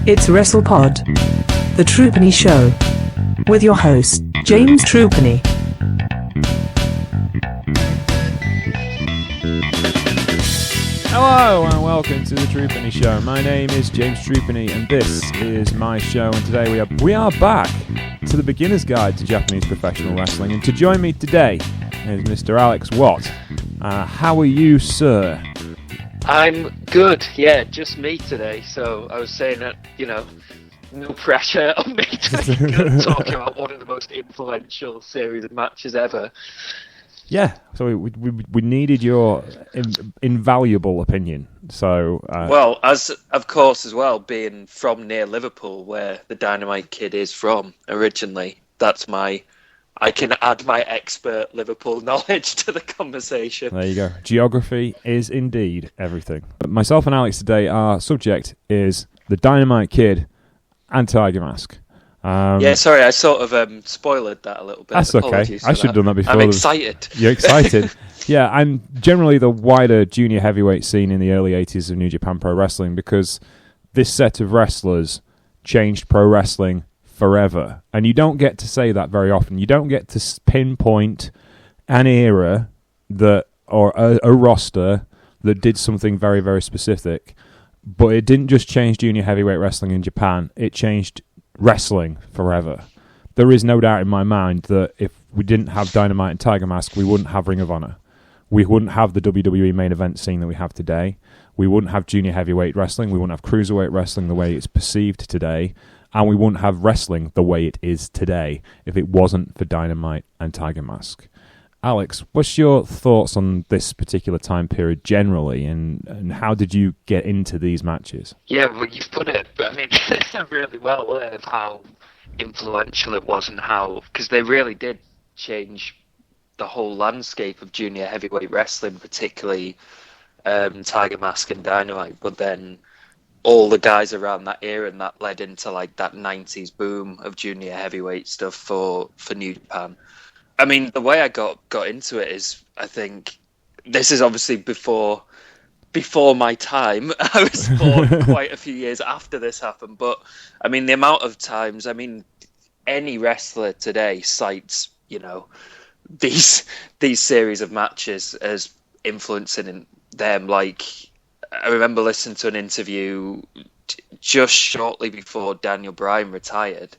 It's WrestlePod, the Troopany Show, with your host, James Troopany. Hello and welcome to the Troopany Show. My name is James Troopany and this is my show, and today we are back to the beginner's guide to Japanese professional wrestling, and to join me today is Mr. Alex Watt. How are you, sir? I'm good, yeah, just me today, so I was saying that, no pressure on me to talk about one of the most influential series of matches ever. Yeah, so we needed your invaluable opinion. So well, as of course as well, being from near Liverpool, where the Dynamite Kid is from originally, I can add my expert Liverpool knowledge to the conversation. There you go. Geography is indeed everything. Myself and Alex today, our subject is the Dynamite Kid and Tiger Mask. Yeah, sorry, I sort of spoiled that a little bit. That's okay. I should have done that before. I'm excited. You're excited? Yeah, and generally the wider junior heavyweight scene in the early 80s of New Japan Pro Wrestling, because this set of wrestlers changed pro wrestling forever. And you don't get to say that very often. You don't get to pinpoint an era that, or a roster that did something very, very specific. But it didn't just change junior heavyweight wrestling in Japan. It changed wrestling forever. There is no doubt in my mind that if we didn't have Dynamite and Tiger Mask, we wouldn't have Ring of Honor. We wouldn't have the WWE main event scene that we have today. We wouldn't have junior heavyweight wrestling. We wouldn't have cruiserweight wrestling the way it's perceived today. And we wouldn't have wrestling the way it is today if it wasn't for Dynamite and Tiger Mask. Alex, what's your thoughts on this particular time period generally, and how did you get into these matches? Yeah, well, you've put it, really well of how influential it was and how, because they really did change the whole landscape of junior heavyweight wrestling, particularly Tiger Mask and Dynamite, but then all the guys around that era, and that led into like that 90s boom of junior heavyweight stuff for New Japan. I mean, the way I got into it is, I think this is obviously before my time. I was born quite a few years after this happened, but I mean, the amount of times, any wrestler today cites, these series of matches as influencing them. Like, I remember listening to an interview just shortly before Daniel Bryan retired,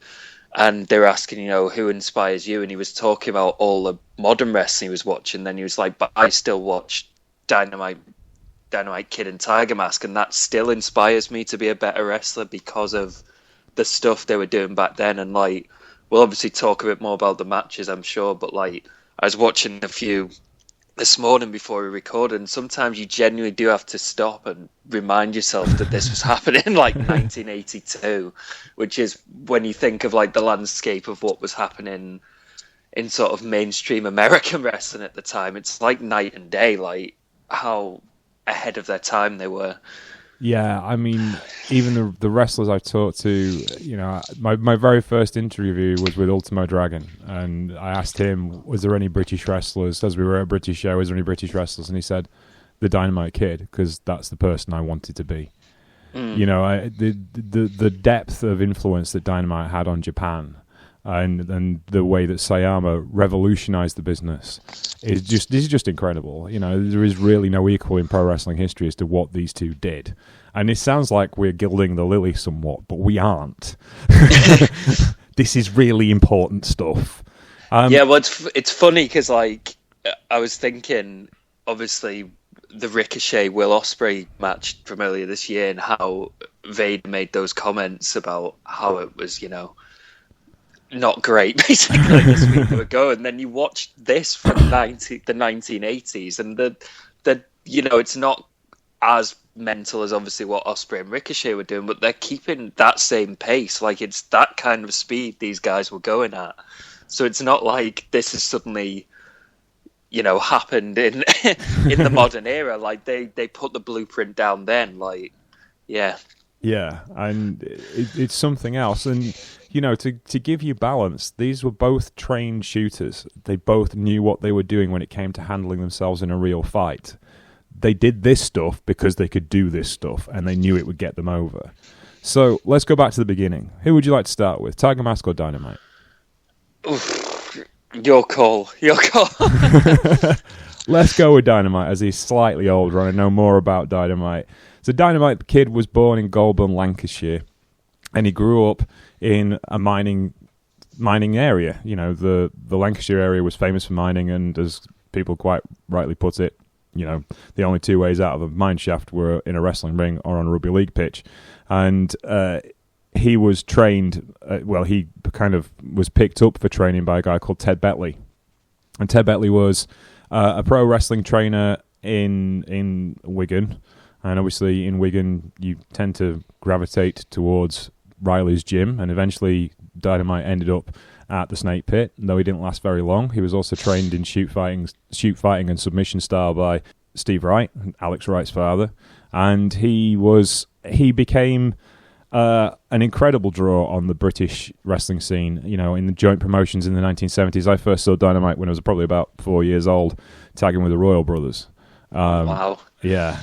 and they were asking, who inspires you? And he was talking about all the modern wrestling he was watching. Then he was like, but I still watch Dynamite Kid and Tiger Mask, and that still inspires me to be a better wrestler because of the stuff they were doing back then. And like, we'll obviously talk a bit more about the matches, I'm sure, but like, I was watching a few this morning before we recorded, and sometimes you genuinely do have to stop and remind yourself that this was happening in like 1982, which is when you think of like the landscape of what was happening in sort of mainstream American wrestling at the time. It's like night and day, like how ahead of their time they were. Yeah, I mean, even the wrestlers I've talked to, my very first interview was with Ultimo Dragon, and I asked him, was there any British wrestlers, as we were at a British show, was there any British wrestlers? And he said, the Dynamite Kid, because that's the person I wanted to be. The depth of influence that Dynamite had on Japan, and the way that Sayama revolutionized the business is just incredible. There is really no equal in pro wrestling history as to what these two did. And it sounds like we're gilding the lily somewhat, but we aren't. This is really important stuff. Yeah, well, it's funny because like I was thinking, obviously, the Ricochet Will Ospreay match from earlier this year, and how Vader made those comments about how it was, not great, basically, this week ago. And then you watch this from the 1980s, and the it's not as mental as obviously what Ospreay and Ricochet were doing, but they're keeping that same pace. Like, it's that kind of speed these guys were going at. So it's not like this has suddenly, happened in in the modern era. Like, they put the blueprint down then. Like, yeah. Yeah, and it's something else. And, to give you balance, these were both trained shooters. They both knew what they were doing when it came to handling themselves in a real fight. They did this stuff because they could do this stuff, and they knew it would get them over. So let's go back to the beginning. Who would you like to start with, Tiger Mask or Dynamite? Oof, your call. Let's go with Dynamite, as he's slightly older and I know more about Dynamite. So Dynamite Kid was born in Goulburn, Lancashire, and he grew up in a mining area. You know, the Lancashire area was famous for mining, and as people quite rightly put it, you know, the only two ways out of a mine shaft were in a wrestling ring or on a rugby league pitch. And he was trained, he kind of was picked up for training by a guy called Ted Betley. And Ted Betley was a pro wrestling trainer in Wigan. And obviously in Wigan, you tend to gravitate towards Riley's gym. And eventually Dynamite ended up at the Snake Pit, though he didn't last very long. He was also trained in shoot fighting and submission style by Steve Wright, Alex Wright's father. And he became an incredible draw on the British wrestling scene, you know, in the joint promotions in the 1970s. I first saw Dynamite when I was probably about 4 years old, tagging with the Royal Brothers. Wow. Yeah.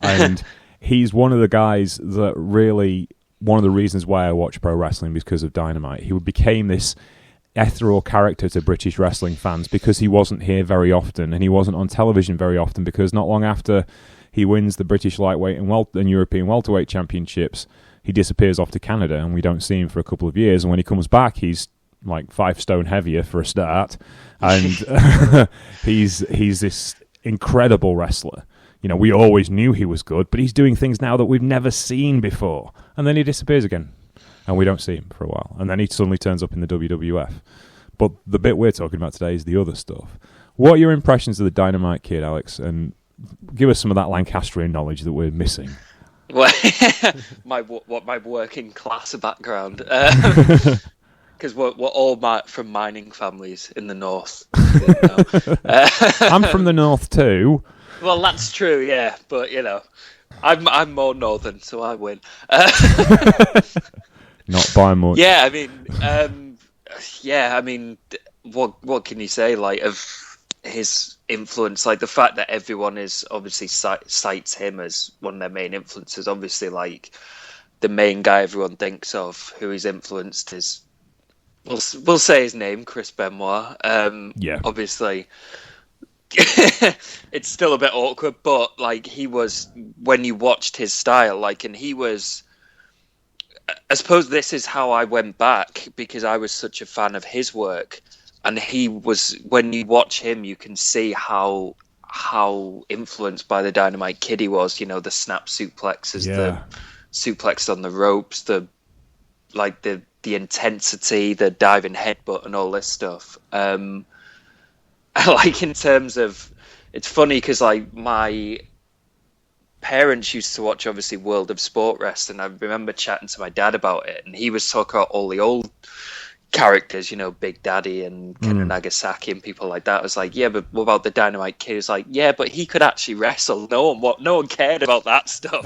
And he's one of the guys that really, one of the reasons why I watch pro wrestling, because of Dynamite. He became this ethereal character to British wrestling fans because he wasn't here very often, and he wasn't on television very often, because not long after he wins the British lightweight and European welterweight championships, he disappears off to Canada, and we don't see him for a couple of years. And when he comes back, he's like 5 stone heavier for a start, and he's this incredible wrestler. You know, we always knew he was good, but he's doing things now that we've never seen before. And then he disappears again, and we don't see him for a while. And then he suddenly turns up in the WWF. But the bit we're talking about today is the other stuff. What are your impressions of the Dynamite Kid, Alex? And give us some of that Lancastrian knowledge that we're missing. Well, my working class background. Because we're all from mining families in the north. I'm from the north too. Well, that's true, yeah. But you know, I'm more northern, so I win. Not by much. Yeah, I mean, what can you say? Like, of his influence, like the fact that everyone is obviously cites him as one of their main influences. Obviously, like the main guy everyone thinks of who he's influenced is, we'll say his name, Chris Benoit. Yeah. Obviously, it's still a bit awkward, but like he was, when you watched his style, like, and he was, I suppose this is how I went back, because I was such a fan of his work. And he was, when you watch him, you can see how influenced by the Dynamite Kid he was. You know, the snap suplexes, the suplex on the ropes, the intensity, the diving headbutt, and all this stuff. Like, in terms of, it's funny because like my parents used to watch obviously World of Sport Wrestling. I remember chatting to my dad about it, and he was talking about all the old characters, you know, Big Daddy and Ken Nagasaki and people like that. I was like, yeah, but what about the Dynamite Kid? It's like, yeah, but he could actually wrestle. No one cared about that stuff.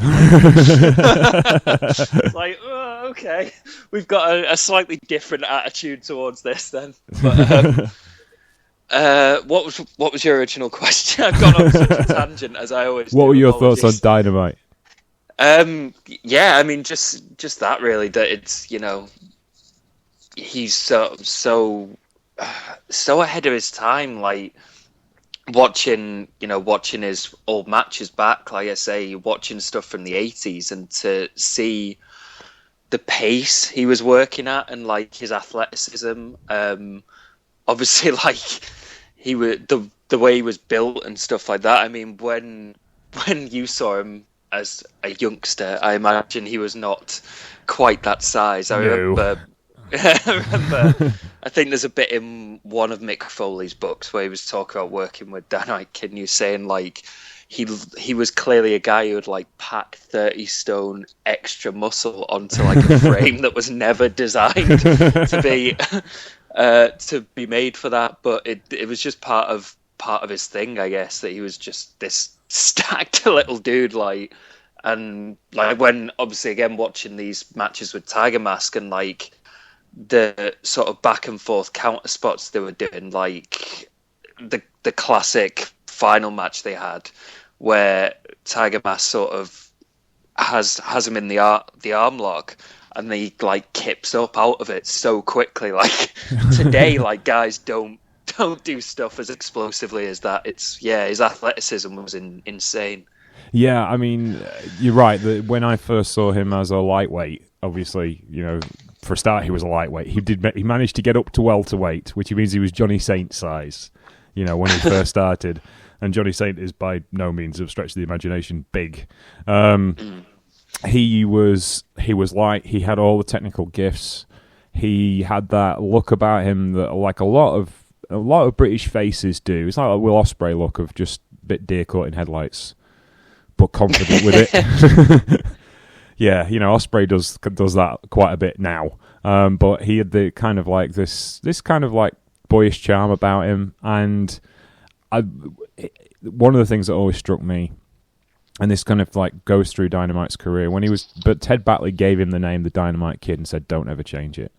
It's like, oh, okay, we've got a slightly different attitude towards this then. But, what was your original question? I've gone on such a tangent, as I always do. What were your thoughts on Dynamite? Yeah, I mean, just that really, that it's, you know, he's so ahead of his time. Like watching his old matches back, like I say, watching stuff from the 80s, and to see the pace he was working at and like his athleticism. Obviously, like he was the way he was built and stuff like that. I mean, when you saw him as a youngster, I imagine he was not quite that size. I remember, I think there's a bit in one of Mick Foley's books where he was talking about working with Dynamite Kid, and he was saying like he was clearly a guy who would like pack 30 stone extra muscle onto like a frame that was never designed to be made for that, but it was just part of his thing, I guess, that he was just this stacked little dude, like. And like when obviously again watching these matches with Tiger Mask and like the sort of back and forth counter spots they were doing, like the classic final match they had where Tiger Mask sort of has him in the arm lock, and he like kips up out of it so quickly. Like today, like guys don't do stuff as explosively as that. His athleticism was insane. Yeah, I mean, you're right. When I first saw him as a lightweight, obviously, for a start, he was a lightweight. He managed to get up to welterweight, which means he was Johnny Saint size, when he first started. And Johnny Saint is by no means a stretch of the imagination big. He was light. He had all the technical gifts. He had that look about him that, like a lot of British faces do. It's like a Will Ospreay look of just a bit deer caught in headlights, but confident with it. Yeah, Ospreay does that quite a bit now. But he had the kind of like this kind of like boyish charm about him. And one of the things that always struck me, and this kind of like goes through Dynamite's career, but Ted Batley gave him the name the Dynamite Kid and said, "Don't ever change it,"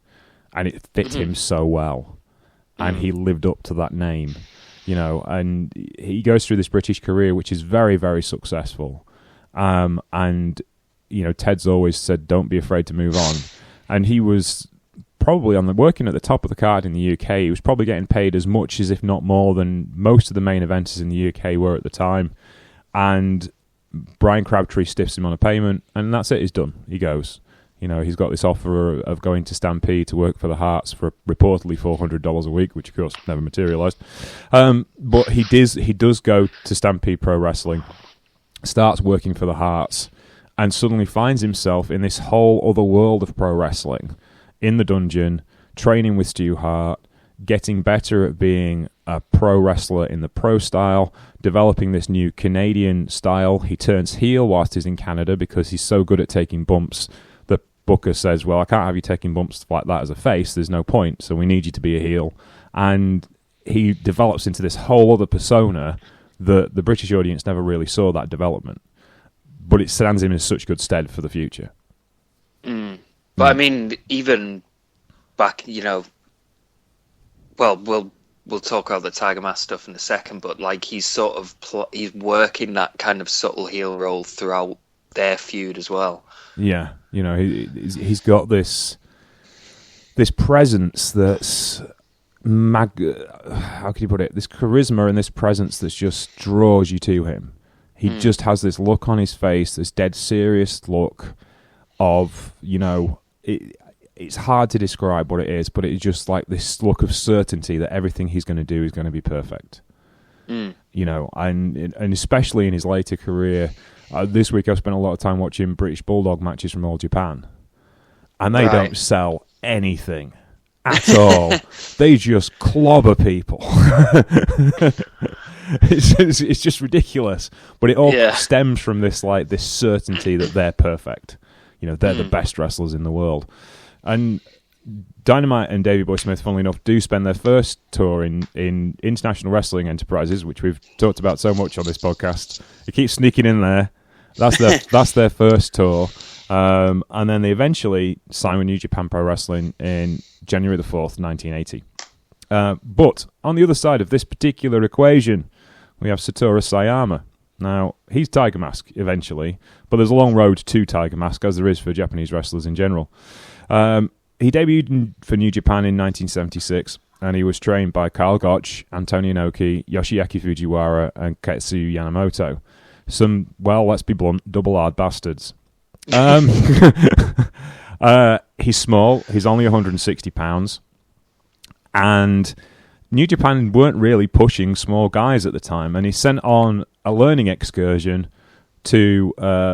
and it fit him so well, and he lived up to that name, And he goes through this British career, which is very, very successful, and Ted's always said, "Don't be afraid to move on," and he was probably working at the top of the card in the UK. He was probably getting paid as much as, if not more, than most of the main eventers in the UK were at the time. And Brian Crabtree stiffs him on a payment, and that's it. He's done. He goes. He's got this offer of going to Stampede to work for the Hearts for reportedly $400 a week, which of course never materialised. But he does go to Stampede Pro Wrestling, starts working for the Hearts, and suddenly finds himself in this whole other world of pro wrestling. In the dungeon, training with Stu Hart, getting better at being a pro wrestler in the pro style, developing this new Canadian style. He turns heel whilst he's in Canada because he's so good at taking bumps. The booker says, "Well, I can't have you taking bumps like that as a face. There's no point, so we need you to be a heel." And he develops into this whole other persona that the British audience never really saw that development. But it stands him in such good stead for the future. But I mean, even back, well, we'll talk about the Tiger Mask stuff in a second, but like he's sort of he's working that kind of subtle heel role throughout their feud as well. Yeah, he's got this presence that's how can you put it? This charisma and this presence that just draws you to him. He just has this look on his face, this dead serious look of, it's hard to describe what it is, but it's just like this look of certainty that everything he's going to do is going to be perfect. And especially in his later career. This week I've spent a lot of time watching British Bulldog matches from All Japan, and they don't sell anything at all. They just clobber people. It's just ridiculous, but it all stems from this certainty that they're perfect. They're the best wrestlers in the world. And Dynamite and Davey Boy Smith, funnily enough, do spend their first tour in International Wrestling Enterprises, which we've talked about so much on this podcast. It keeps sneaking in there. That's their first tour. And then they eventually sign with New Japan Pro Wrestling in January the 4th, 1980. But on the other side of this particular equation, we have Satoru Sayama. Now, he's Tiger Mask eventually, but there's a long road to Tiger Mask, as there is for Japanese wrestlers in general. He debuted for New Japan in 1976, and he was trained by Kyle Gotch, Antonio Inoki, Yoshiaki Fujiwara, and Ketsuya Yamamoto. Some, well, let's be blunt, double hard bastards. He's small. He's only 160 pounds. And New Japan weren't really pushing small guys at the time, and he's sent on a learning excursion to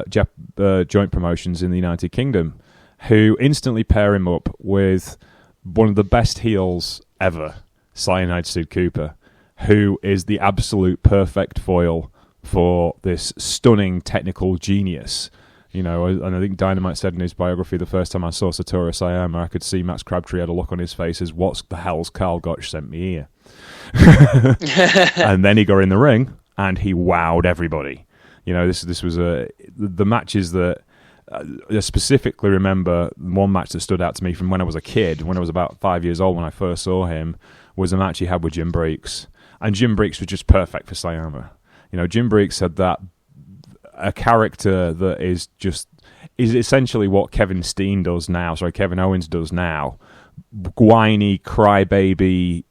joint promotions in the United Kingdom, who instantly pair him up with one of the best heels ever, Cyanide Sid Cooper, who is the absolute perfect foil for this stunning technical genius. And I think Dynamite said in his biography, the first time I saw Satoru Sayama, I could see Max Crabtree had a look on his face as, what the hell's Carl Gotch sent me here? And then he got in the ring, and he wowed everybody. This was the matches that I specifically remember. One match that stood out to me from when I was a kid, when I was about 5 years old when I first saw him, was a match he had with Jim Breeks. And Jim Breeks was just perfect for Sayama. Jim Breeks had that a character that is essentially what Kevin Owens does now. Whiny crybaby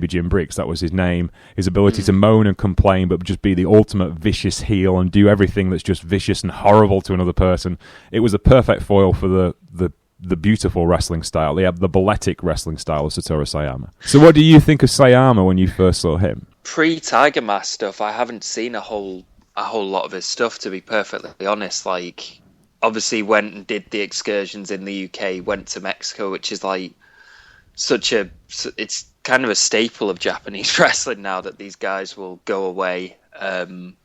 Jim Briggs, that was his name. His ability to moan and complain, but just be the ultimate vicious heel and do everything that's just vicious and horrible to another person. It was a perfect foil for the beautiful wrestling style, the balletic wrestling style of Satoru Sayama. So what do you think of Sayama when you first saw him? Pre-Tiger Mask stuff, I haven't seen a whole lot of his stuff, to be perfectly honest. Like, obviously went and did the excursions in the UK, went to Mexico, which is like it's kind of a staple of Japanese wrestling now that these guys will go away and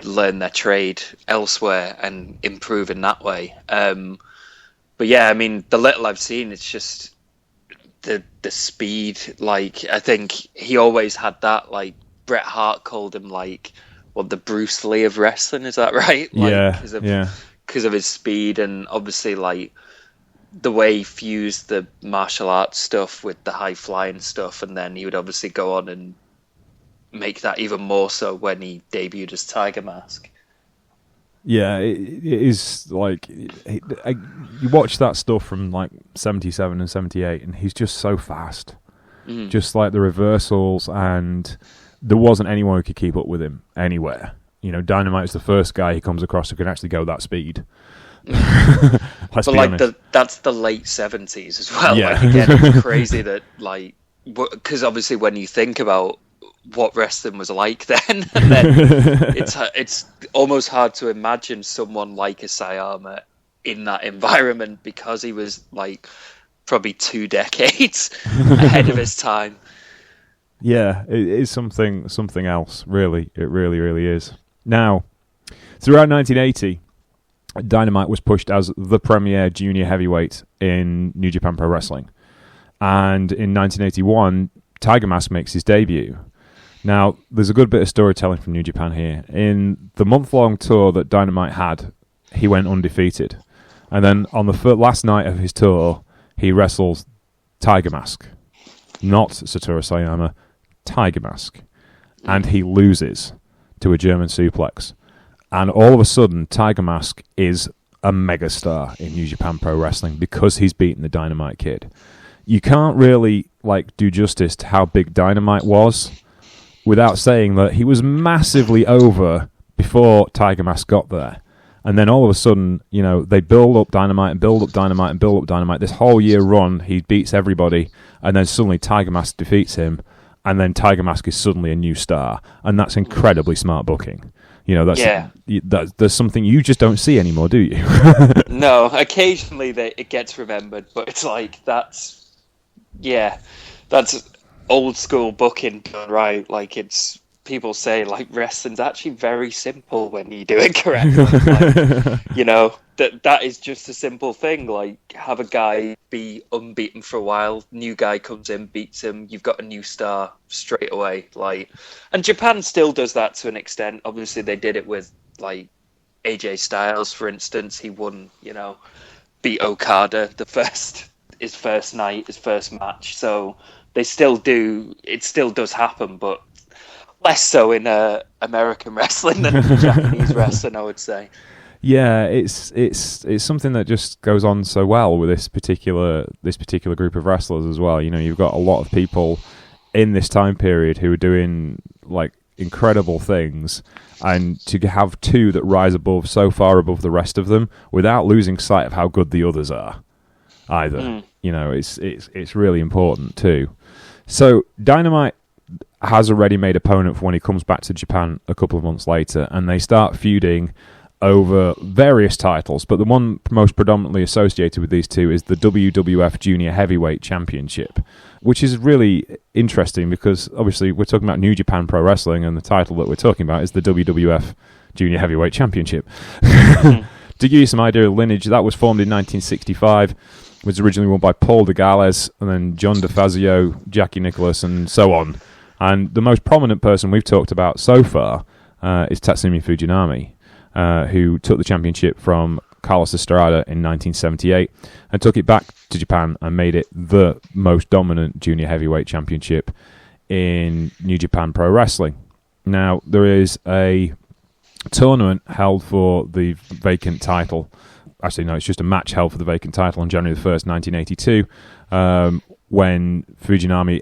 learn their trade elsewhere and improve in that way. But yeah, I mean, the little I've seen, it's just the speed. Like, I think he always had that. Like, Bret Hart called him like, the Bruce Lee of wrestling. Is that right? Like, because of his speed, and obviously like the way he fused the martial arts stuff with the high flying stuff, and then he would obviously go on and make that even more so when he debuted as Tiger Mask. Yeah, it is like you watch that stuff from like 77 and 78, and he's just so fast. Just like the reversals, and there wasn't anyone who could keep up with him anywhere. You know, Dynamite's the first guy he comes across who can actually go that speed. But like that's the late 70s as well. Yeah. Like, again, it's crazy that, like, because obviously when you think about what wrestling was like then, and then it's almost hard to imagine someone like a Sayama in that environment, because he was like probably 2 decades ahead of his time. Yeah, it is something else, really. It really is. Now, throughout 1980, Dynamite was pushed as the premier junior heavyweight in New Japan Pro Wrestling. And in 1981, Tiger Mask makes his debut. Now, there's a good bit of storytelling from New Japan here. In the month-long tour that Dynamite had, he went undefeated. And then on the last night of his tour, he wrestles Tiger Mask. Not Satoru Sayama, Tiger Mask. And he loses to a German suplex. And all of a sudden, Tiger Mask is a megastar in New Japan Pro Wrestling because he's beaten the Dynamite Kid. You can't really do justice to how big Dynamite was without saying that he was massively over before Tiger Mask got there. And then all of a sudden, they build up Dynamite and build up Dynamite and build up Dynamite. This whole year run, he beats everybody, and then suddenly Tiger Mask defeats him, and then Tiger Mask is suddenly a new star. And that's incredibly smart booking. There's something you just don't see anymore, do you? No, occasionally it gets remembered, but it's like, that's old school booking done right. Like, it's, people say, like, wrestling's actually very simple when you do it correctly. That is just a simple thing. Like, have a guy be unbeaten for a while, new guy comes in, beats him, you've got a new star straight away. Like, and Japan still does that to an extent. Obviously, they did it with, like, AJ Styles, for instance. He won, beat Okada his first night, his first match. So they still do. It still does happen, but less so in American wrestling than Japanese wrestling, I would say. Yeah, it's something that just goes on so well with this particular group of wrestlers as well. You've got a lot of people in this time period who are doing like incredible things, and to have two that rise so far above the rest of them without losing sight of how good the others are either. It's really important too. So Dynamite has a ready-made opponent for when he comes back to Japan a couple of months later, and they start feuding over various titles, but the one most predominantly associated with these two is the WWF Junior Heavyweight Championship, which is really interesting because obviously we're talking about New Japan Pro Wrestling, and the title that we're talking about is the WWF Junior Heavyweight Championship. To give you some idea of lineage, that was formed in 1965, was originally won by Paul DeGales, and then John DeFazio, Jackie Nicholas, and so on. And the most prominent person we've talked about so far is Tatsumi Fujinami, who took the championship from Carlos Estrada in 1978 and took it back to Japan and made it the most dominant junior heavyweight championship in New Japan Pro Wrestling. Now, there is a tournament held for the vacant title. Actually, no, it's just a match held for the vacant title on January the 1st, 1982, when Fujinami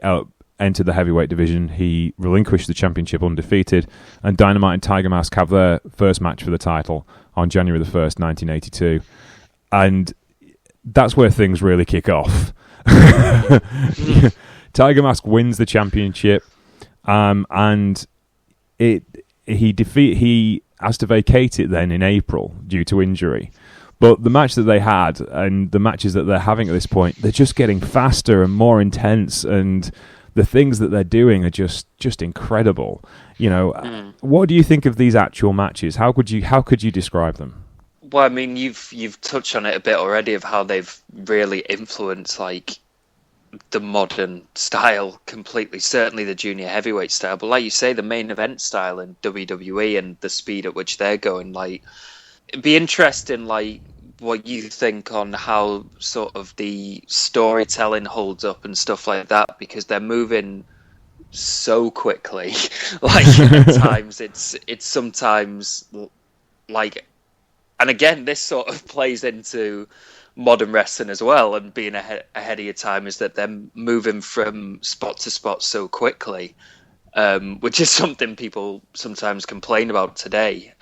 entered the heavyweight division. He relinquished the championship undefeated, and Dynamite and Tiger Mask have their first match for the title on January the 1st, 1982. And that's where things really kick off. Tiger Mask wins the championship, and he has to vacate it then in April due to injury. But the match that they had and the matches that they're having at this point, they're just getting faster and more intense, and the things that they're doing are just incredible. What do you think of these actual matches? How could you describe them? Well, I mean, you've touched on it a bit already of how they've really influenced like the modern style completely. Certainly the junior heavyweight style, but like you say, the main event style in WWE and the speed at which they're going, like. It'd be interesting, like, what you think on how sort of the storytelling holds up and stuff like that, because they're moving so quickly. Like, at times, it's sometimes, like... And again, this sort of plays into modern wrestling as well, and being ahead of your time, is that they're moving from spot to spot so quickly, which is something people sometimes complain about today.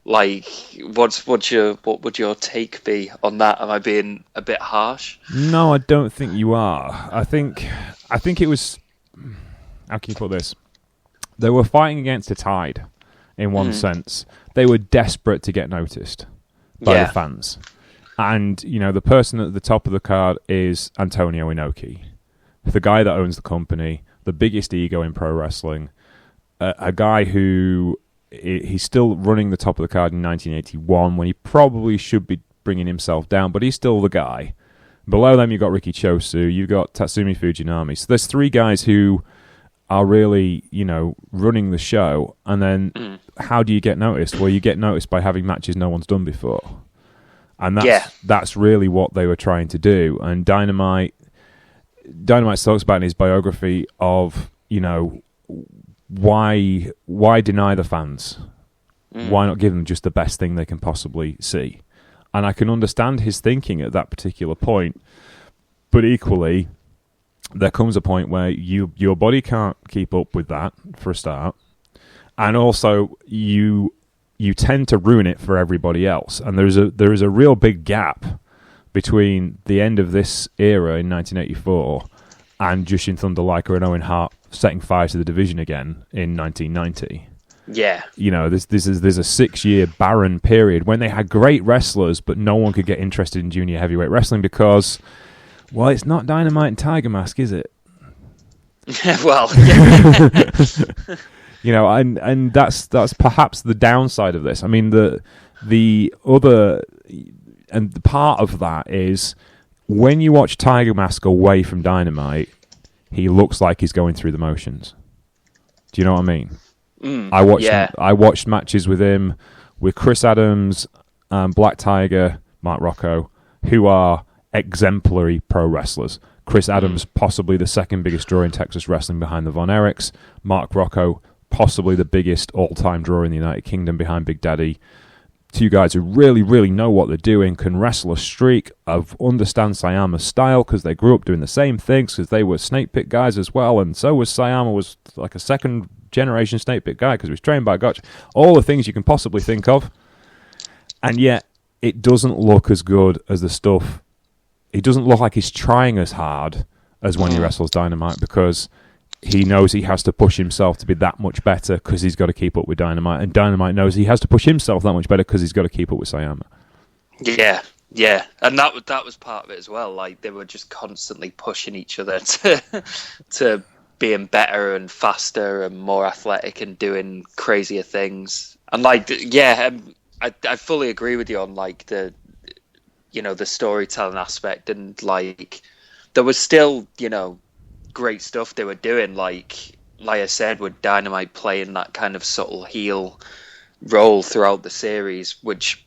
Like, what would your take be on that? Am I being a bit harsh? No, I don't think you are. I think it was. How can you put this? They were fighting against a tide, in one sense. They were desperate to get noticed by the fans, and the person at the top of the card is Antonio Inoki, the guy that owns the company, the biggest ego in pro wrestling, a guy who. He's still running the top of the card in 1981 when he probably should be bringing himself down, but he's still the guy. Below them, you've got Riki Chosu, you've got Tatsumi Fujinami. So there's three guys who are really, running the show. And then how do you get noticed? Well, you get noticed by having matches no one's done before. And that's really what they were trying to do. And Dynamite talks about in his biography of, why deny the fans? Why not give them just the best thing they can possibly see? And I can understand his thinking at that particular point, but equally, there comes a point where your body can't keep up with that, for a start, and also you tend to ruin it for everybody else. And there is a real big gap between the end of this era in 1984 and Jushin Thunder Liger and Owen Hart setting fire to the division again in 1990. Yeah. There's a 6-year barren period when they had great wrestlers, but no one could get interested in junior heavyweight wrestling because, well, it's not Dynamite and Tiger Mask, is it? Well, yeah. And that's perhaps the downside of this. I mean, the other and the part of that is when you watch Tiger Mask away from Dynamite, he looks like he's going through the motions. Do you know what I mean? I watched matches with him, with Chris Adams, Black Tiger, Mark Rocco, who are exemplary pro wrestlers. Chris Adams, possibly the second biggest draw in Texas wrestling behind the Von Erichs. Mark Rocco, possibly the biggest all-time draw in the United Kingdom behind Big Daddy. Two guys who really, really know what they're doing, can wrestle a streak, understand Sayama's style because they grew up doing the same things because they were snake pit guys as well, and so was Sayama, was like a second-generation snake pit guy because he was trained by Gotch. All the things you can possibly think of, and yet it doesn't look as good as the stuff. It doesn't look like he's trying as hard as when he wrestles Dynamite because he knows he has to push himself to be that much better because he's got to keep up with Dynamite, and Dynamite knows he has to push himself that much better because he's got to keep up with Sayama. Yeah, and that was part of it as well. Like they were just constantly pushing each other to being better and faster and more athletic and doing crazier things. And like, I fully agree with you on like the storytelling aspect, and like there was still great stuff they were doing, like I said, with Dynamite playing that kind of subtle heel role throughout the series, which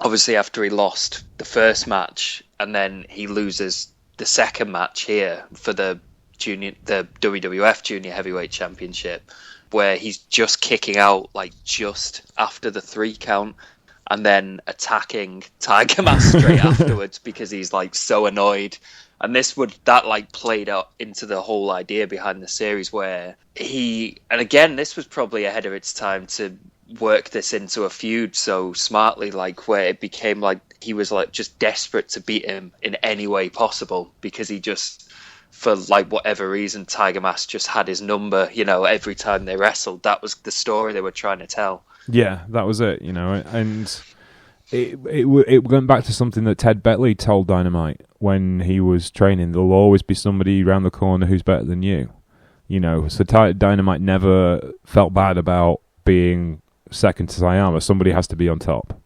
obviously after he lost the first match and then he loses the second match here for the WWF Junior Heavyweight Championship, where he's just kicking out like just after the 3 count and then attacking Tiger Mask straight afterwards because he's like so annoyed. And that like played out into the whole idea behind the series where and again, this was probably ahead of its time to work this into a feud so smartly, like where it became like he was like just desperate to beat him in any way possible because he just, for like whatever reason, Tiger Mask just had his number, every time they wrestled. That was the story they were trying to tell. Yeah, that was it, and it went back to something that Ted Betley told Dynamite when he was training. There'll always be somebody around the corner who's better than you, So Dynamite never felt bad about being second to Sayama. Somebody has to be on top,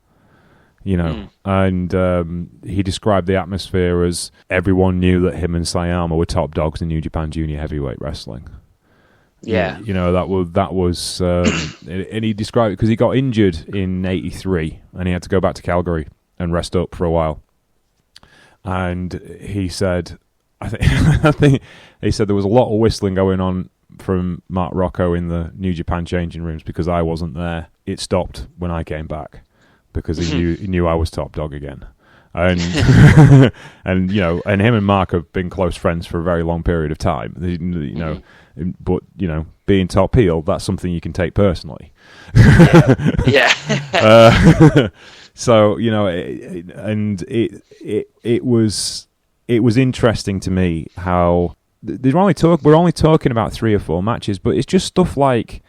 And he described the atmosphere as everyone knew that him and Sayama were top dogs in New Japan Junior Heavyweight Wrestling. Yeah, that was, and he described it because he got injured in '83 and he had to go back to Calgary and rest up for a while. And he said, I think he said there was a lot of whistling going on from Mark Rocco in the New Japan changing rooms because I wasn't there. It stopped when I came back because he knew I was top dog again. And and him and Mark have been close friends for a very long period of time. But being top heel, that's something you can take personally. Yeah. So it was interesting to me how we're only talking about 3 or 4 matches, but it's just stuff like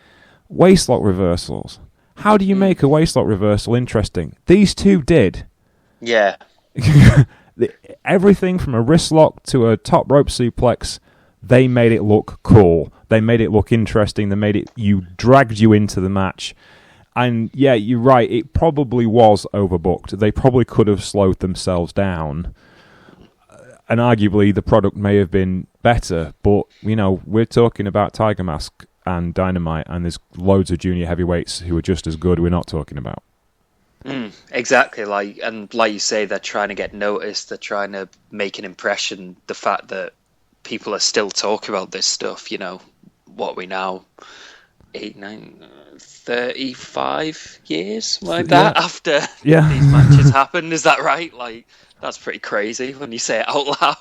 waistlock reversals. How do you make a waistlock reversal interesting? These two did. Yeah. Everything from a wrist lock to a top rope suplex, they made it look cool. They made it look interesting. They made it, dragged you into the match. And yeah, you're right, it probably was overbooked. They probably could have slowed themselves down. And arguably the product may have been better, but we're talking about Tiger Mask and Dynamite, and there's loads of junior heavyweights who are just as good we're not talking about. Exactly, like you say, they're trying to get noticed, they're trying to make an impression. The fact that people are still talking about this stuff, what we now 35 years like that after these matches happened. Is that right? Like, that's pretty crazy when you say it out loud.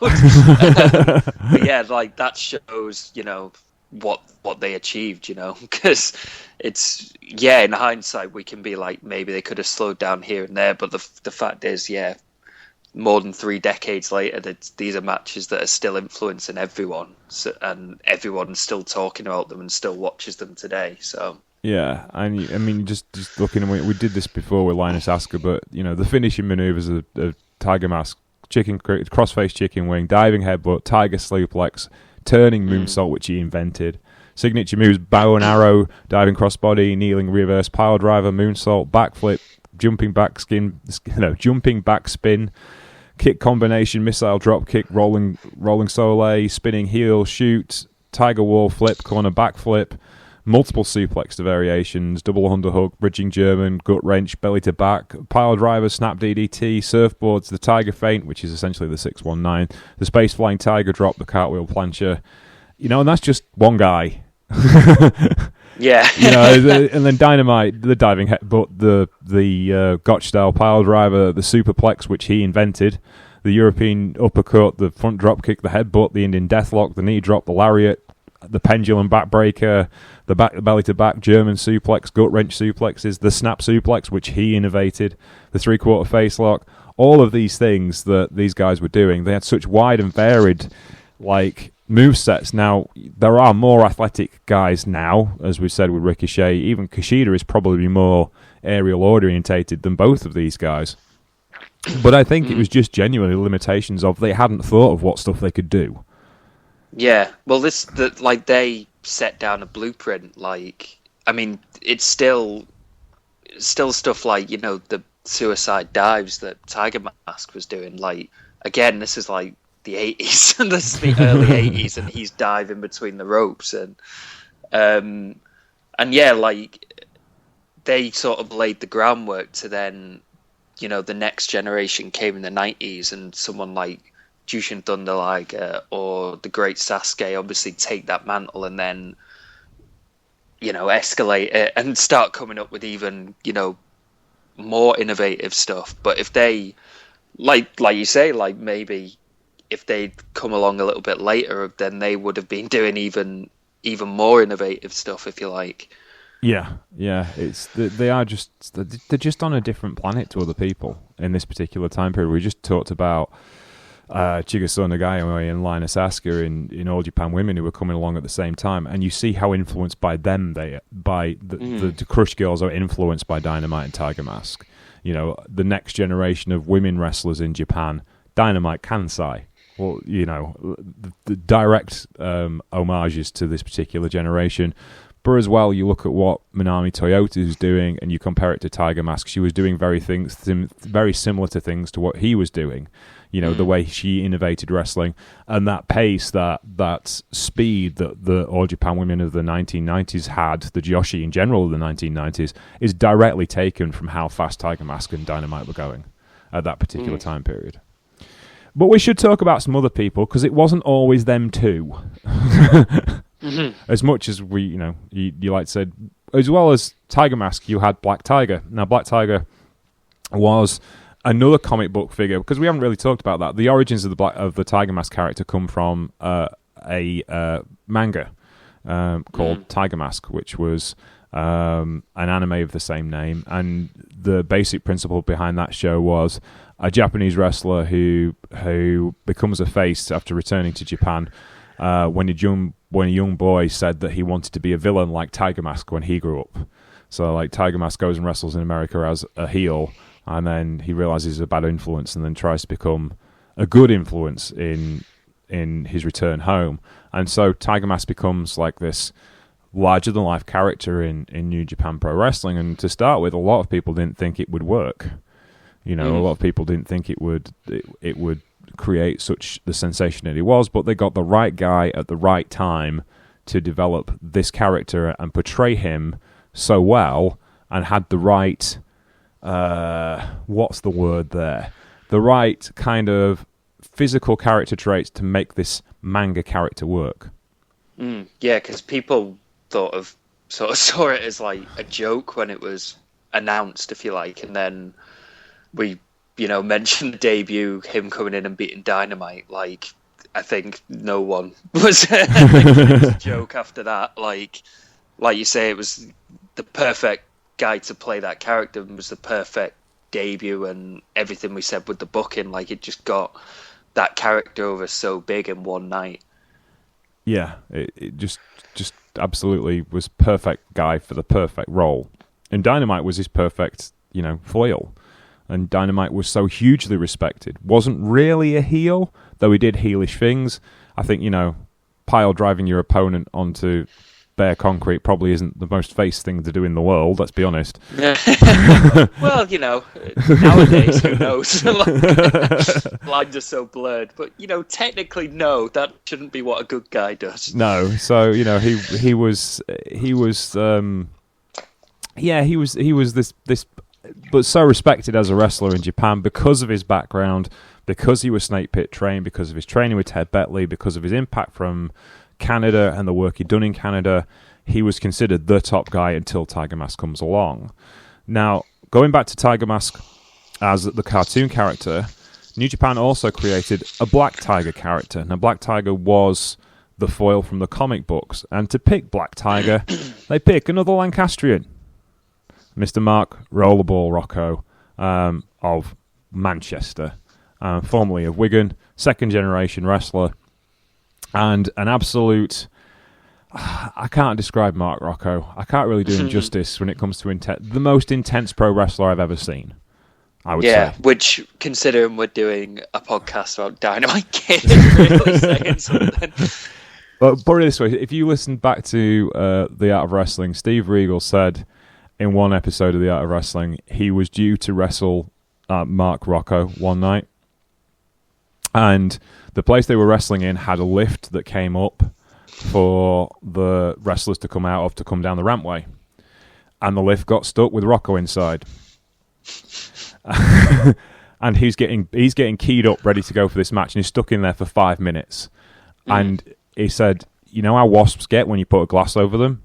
But yeah, like that shows, what they achieved, because it's, in hindsight we can be like, maybe they could have slowed down here and there, but the fact is, more than 3 decades later, that these are matches that are still influencing everyone, and everyone's still talking about them and still watches them today. So yeah, and I mean, just looking, we did this before with Linus Asker, but the finishing maneuvers of Tiger Mask, crossface chicken wing, diving headbutt, tiger suplex, turning moonsault, which he invented. Signature moves: bow and arrow, diving crossbody, kneeling reverse pile driver, moonsault, backflip, jumping back spin, kick combination, missile drop kick, rolling soleil, spinning heel shoot, tiger wall flip, corner backflip, multiple suplex variations, double underhook, bridging German, gut wrench, belly to back, pile driver, snap DDT, surfboards, the tiger feint, which is essentially the 619, the space flying tiger drop, the cartwheel plancher, and that's just one guy. Yeah. And then Dynamite, the diving headbutt, the Gotch style pile driver, the superplex, which he invented, the European uppercut, the front drop kick, the headbutt, the Indian deathlock, the knee drop, the lariat, the pendulum backbreaker, the belly to back German suplex, gut wrench suplexes, the snap suplex, which he innovated, the 3/4 face lock. All of these things that these guys were doing, they had such wide and varied move sets. Now there are more athletic guys now, as we said with Ricochet. Even Kushida is probably more aerial orientated than both of these guys. But I think it was just genuinely limitations of they hadn't thought of what stuff they could do. Yeah, well, they set down a blueprint. It's still stuff like the suicide dives that Tiger Mask was doing. Again, this is the 80s, and this is the early 80s, and he's diving between the ropes, and they sort of laid the groundwork to then, the next generation came in the 90s, and someone like Jushin Thunder Liger or the great Sasuke obviously take that mantle and then escalate it and start coming up with even, more innovative stuff. But if they, like you say, like maybe if they'd come along a little bit later, then they would have been doing even more innovative stuff, if you like. Yeah. They're just on a different planet to other people in this particular time period. We just talked about Chigaso Nagaomi and Linus Asuka in All Japan Women, who were coming along at the same time, and you see how influenced by them the Crush Girls are influenced by Dynamite and Tiger Mask. The next generation of women wrestlers in Japan, Dynamite, Kansai. Well, the direct homages to this particular generation. But as well, you look at what Manami Toyota is doing, and you compare it to Tiger Mask. She was doing very similar to things to what he was doing. The way she innovated wrestling, and that pace, that speed that the All Japan Women of the 1990s had, the Joshi in general of the 1990s, is directly taken from how fast Tiger Mask and Dynamite were going at that particular time period. But we should talk about some other people, because it wasn't always them too. As much as we, you like said, as well as Tiger Mask, you had Black Tiger. Now, Black Tiger was another comic book figure, because we haven't really talked about that. The origins of the Tiger Mask character come from a manga called Tiger Mask, which was an anime of the same name, and the basic principle behind that show was a Japanese wrestler who becomes a face after returning to Japan when a young boy said that he wanted to be a villain like Tiger Mask when he grew up. So like Tiger Mask goes and wrestles in America as a heel, and then he realizes he's a bad influence, and then tries to become a good influence in his return home. And so Tiger Mask becomes like this larger-than-life character in New Japan Pro Wrestling. And to start with, a lot of people didn't think it would work. A lot of people didn't think it would create such the sensation that it was, but they got the right guy at the right time to develop this character and portray him so well, and had the right what's the word there? The right kind of physical character traits to make this manga character work. Yeah, because people sort of saw it as like a joke when it was announced, if you like, and then we mentioned the debut, him coming in and beating Dynamite. Like, I think no one was a joke after that. Like you say, it was the perfect guy to play that character, and was the perfect debut, and everything we said with the booking, like it just got that character over so big in one night. Yeah, it just absolutely was perfect guy for the perfect role. And Dynamite was his perfect, foil. And Dynamite was so hugely respected. Wasn't really a heel, though he did heelish things. I think, pile driving your opponent onto bare concrete probably isn't the most face thing to do in the world, let's be honest. Well, nowadays, who knows? Lines are so blurred. But, technically, no, that shouldn't be what a good guy does. No, so, he was this but so respected as a wrestler in Japan because of his background, because he was Snake Pit trained, because of his training with Ted Betley, because of his impact from Canada and the work he'd done in Canada. He was considered the top guy until Tiger Mask comes along. Now, going back to Tiger Mask as the cartoon character, New Japan also created a Black Tiger character. Now, Black Tiger was the foil from the comic books, and to pick Black Tiger, they pick another Lancastrian, Mr. Mark Rollerball Rocco of Manchester, formerly of Wigan, second-generation wrestler, and an absolute... I can't describe Mark Rocco. I can't really do him justice when it comes to the most intense pro wrestler I've ever seen, I would say. Yeah, which, considering we're doing a podcast about Dynamite Kid, really saying something. But put it this way, if you listen back to The Art of Wrestling, Steve Regal said in one episode of The Art of Wrestling, he was due to wrestle Mark Rocco one night, and the place they were wrestling in had a lift that came up for the wrestlers to come out of to come down the rampway, and the lift got stuck with Rocco inside. And he's getting keyed up, ready to go for this match, and he's stuck in there for 5 minutes. And he said, "You know how wasps get when you put a glass over them?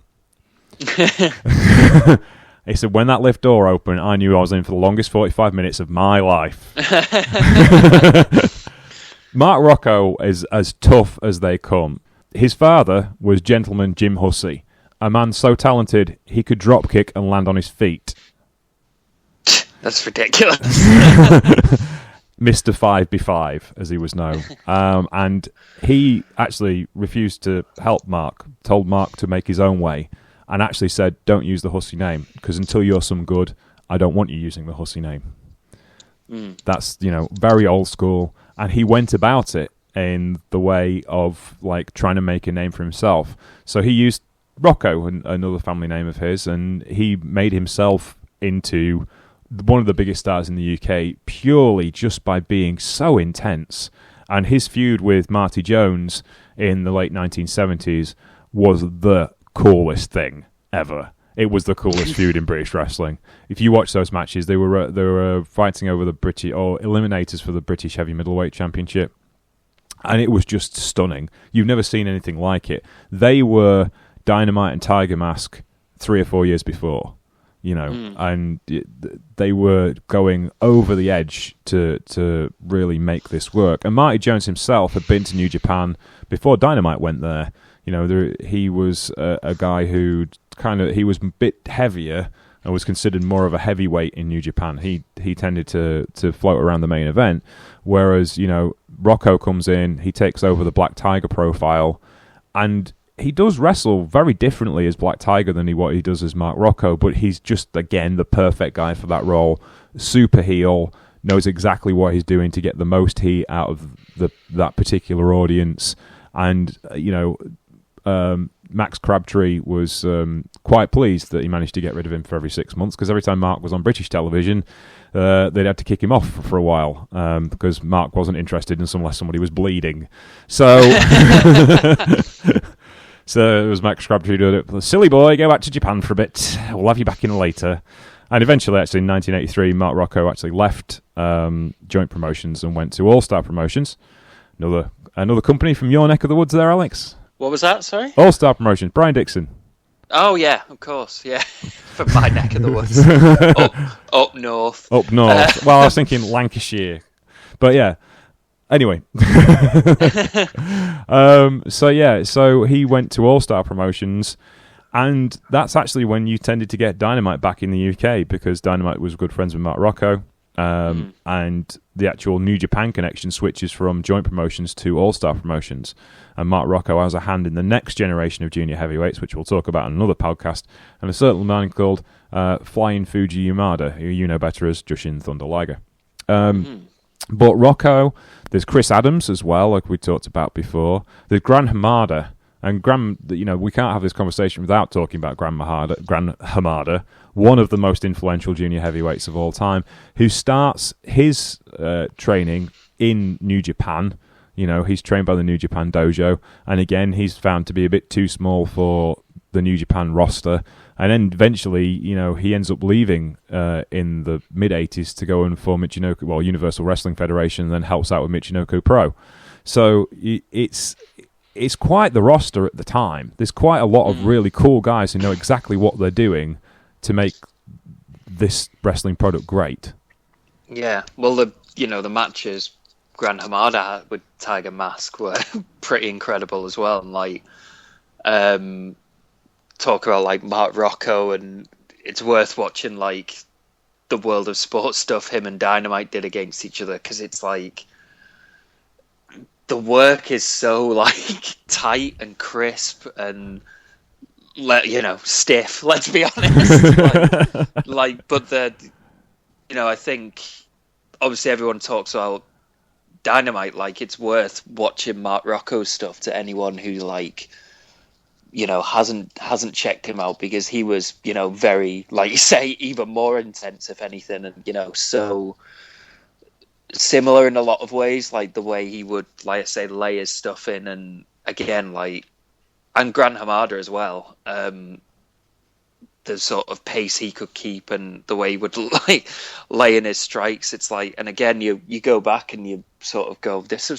He said, when that lift door opened, I knew I was in for the longest 45 minutes of my life. Mark Rocco is as tough as they come. His father was Gentleman Jim Hussey, a man so talented he could drop kick and land on his feet. That's ridiculous. Mr. 5B5, as he was known. And he actually refused to help Mark, told Mark to make his own way, and actually said, don't use the Hussey name, because until you're some good, I don't want you using the Hussey name. That's, very old school. And he went about it in the way of, like, trying to make a name for himself. So he used Rocco, another family name of his, and he made himself into one of the biggest stars in the UK purely just by being so intense. And his feud with Marty Jones in the late 1970s was the coolest thing ever. It was the coolest feud in British wrestling. If you watch those matches, they were fighting over the British, or eliminators for the British Heavy Middleweight Championship, and it was just stunning. You've never seen anything like it. They were Dynamite and Tiger Mask 3 or 4 years before, and they were going over the edge to really make this work. And Marty Jones himself had been to New Japan before Dynamite went there. He was a guy who he was a bit heavier and was considered more of a heavyweight in New Japan. He tended to float around the main event, whereas, Rocco comes in, he takes over the Black Tiger profile, and he does wrestle very differently as Black Tiger than what he does as Mark Rocco, but he's just, again, the perfect guy for that role. Super heel, knows exactly what he's doing to get the most heat out of that particular audience, and, Max Crabtree was quite pleased that he managed to get rid of him for every 6 months, because every time Mark was on British television, they'd had to kick him off for a while, because Mark wasn't interested unless somebody was bleeding. So, so it was Max Crabtree doing it. Silly boy, go back to Japan for a bit. We'll have you back in later. And eventually, actually, in 1983, Mark Rocco actually left Joint Promotions and went to All Star Promotions, another company from your neck of the woods there, Alex. What was that, sorry? All Star Promotions, Brian Dixon. Oh, yeah, of course, yeah. From my neck of the woods. Up north. Up north. Well, I was thinking Lancashire. But yeah. Anyway. So he went to All Star Promotions, and that's actually when you tended to get Dynamite back in the UK, because Dynamite was good friends with Mark Rocco. And the actual New Japan connection switches from Joint Promotions to All Star Promotions. And Mark Rocco has a hand in the next generation of junior heavyweights, which we'll talk about in another podcast, and a certain man called Flying Fuji Yamada, who you know better as Jushin Thunder Liger. But Rocco, there's Chris Adams as well, like we talked about before. There's Gran Hamada. And we can't have this conversation without talking about Gran Hamada, one of the most influential junior heavyweights of all time, who starts his training in New Japan. He's trained by the New Japan Dojo, and again, he's found to be a bit too small for the New Japan roster. And then eventually, he ends up leaving in the mid-'80s to go and form Universal Wrestling Federation, and then helps out with Michinoku Pro. So it's quite the roster at the time. There's quite a lot of really cool guys who know exactly what they're doing to make this wrestling product great. Yeah, well, the matches Gran Hamada had with Tiger Mask were pretty incredible as well. And talk about Mark Rocco, and it's worth watching the World of Sports stuff him and Dynamite did against each other, because it's the work is so tight and crisp and stiff. Let's be honest. But I think obviously everyone talks about Dynamite. It's worth watching Mark Rocco's stuff to anyone who hasn't checked him out, because he was very, like you say, even more intense if anything, and so similar in a lot of ways, the way he would, like I say, lay his stuff in, and again, and Gran Hamada as well, the sort of pace he could keep and the way he would lay in his strikes. It's and again, you go back and you sort of go, this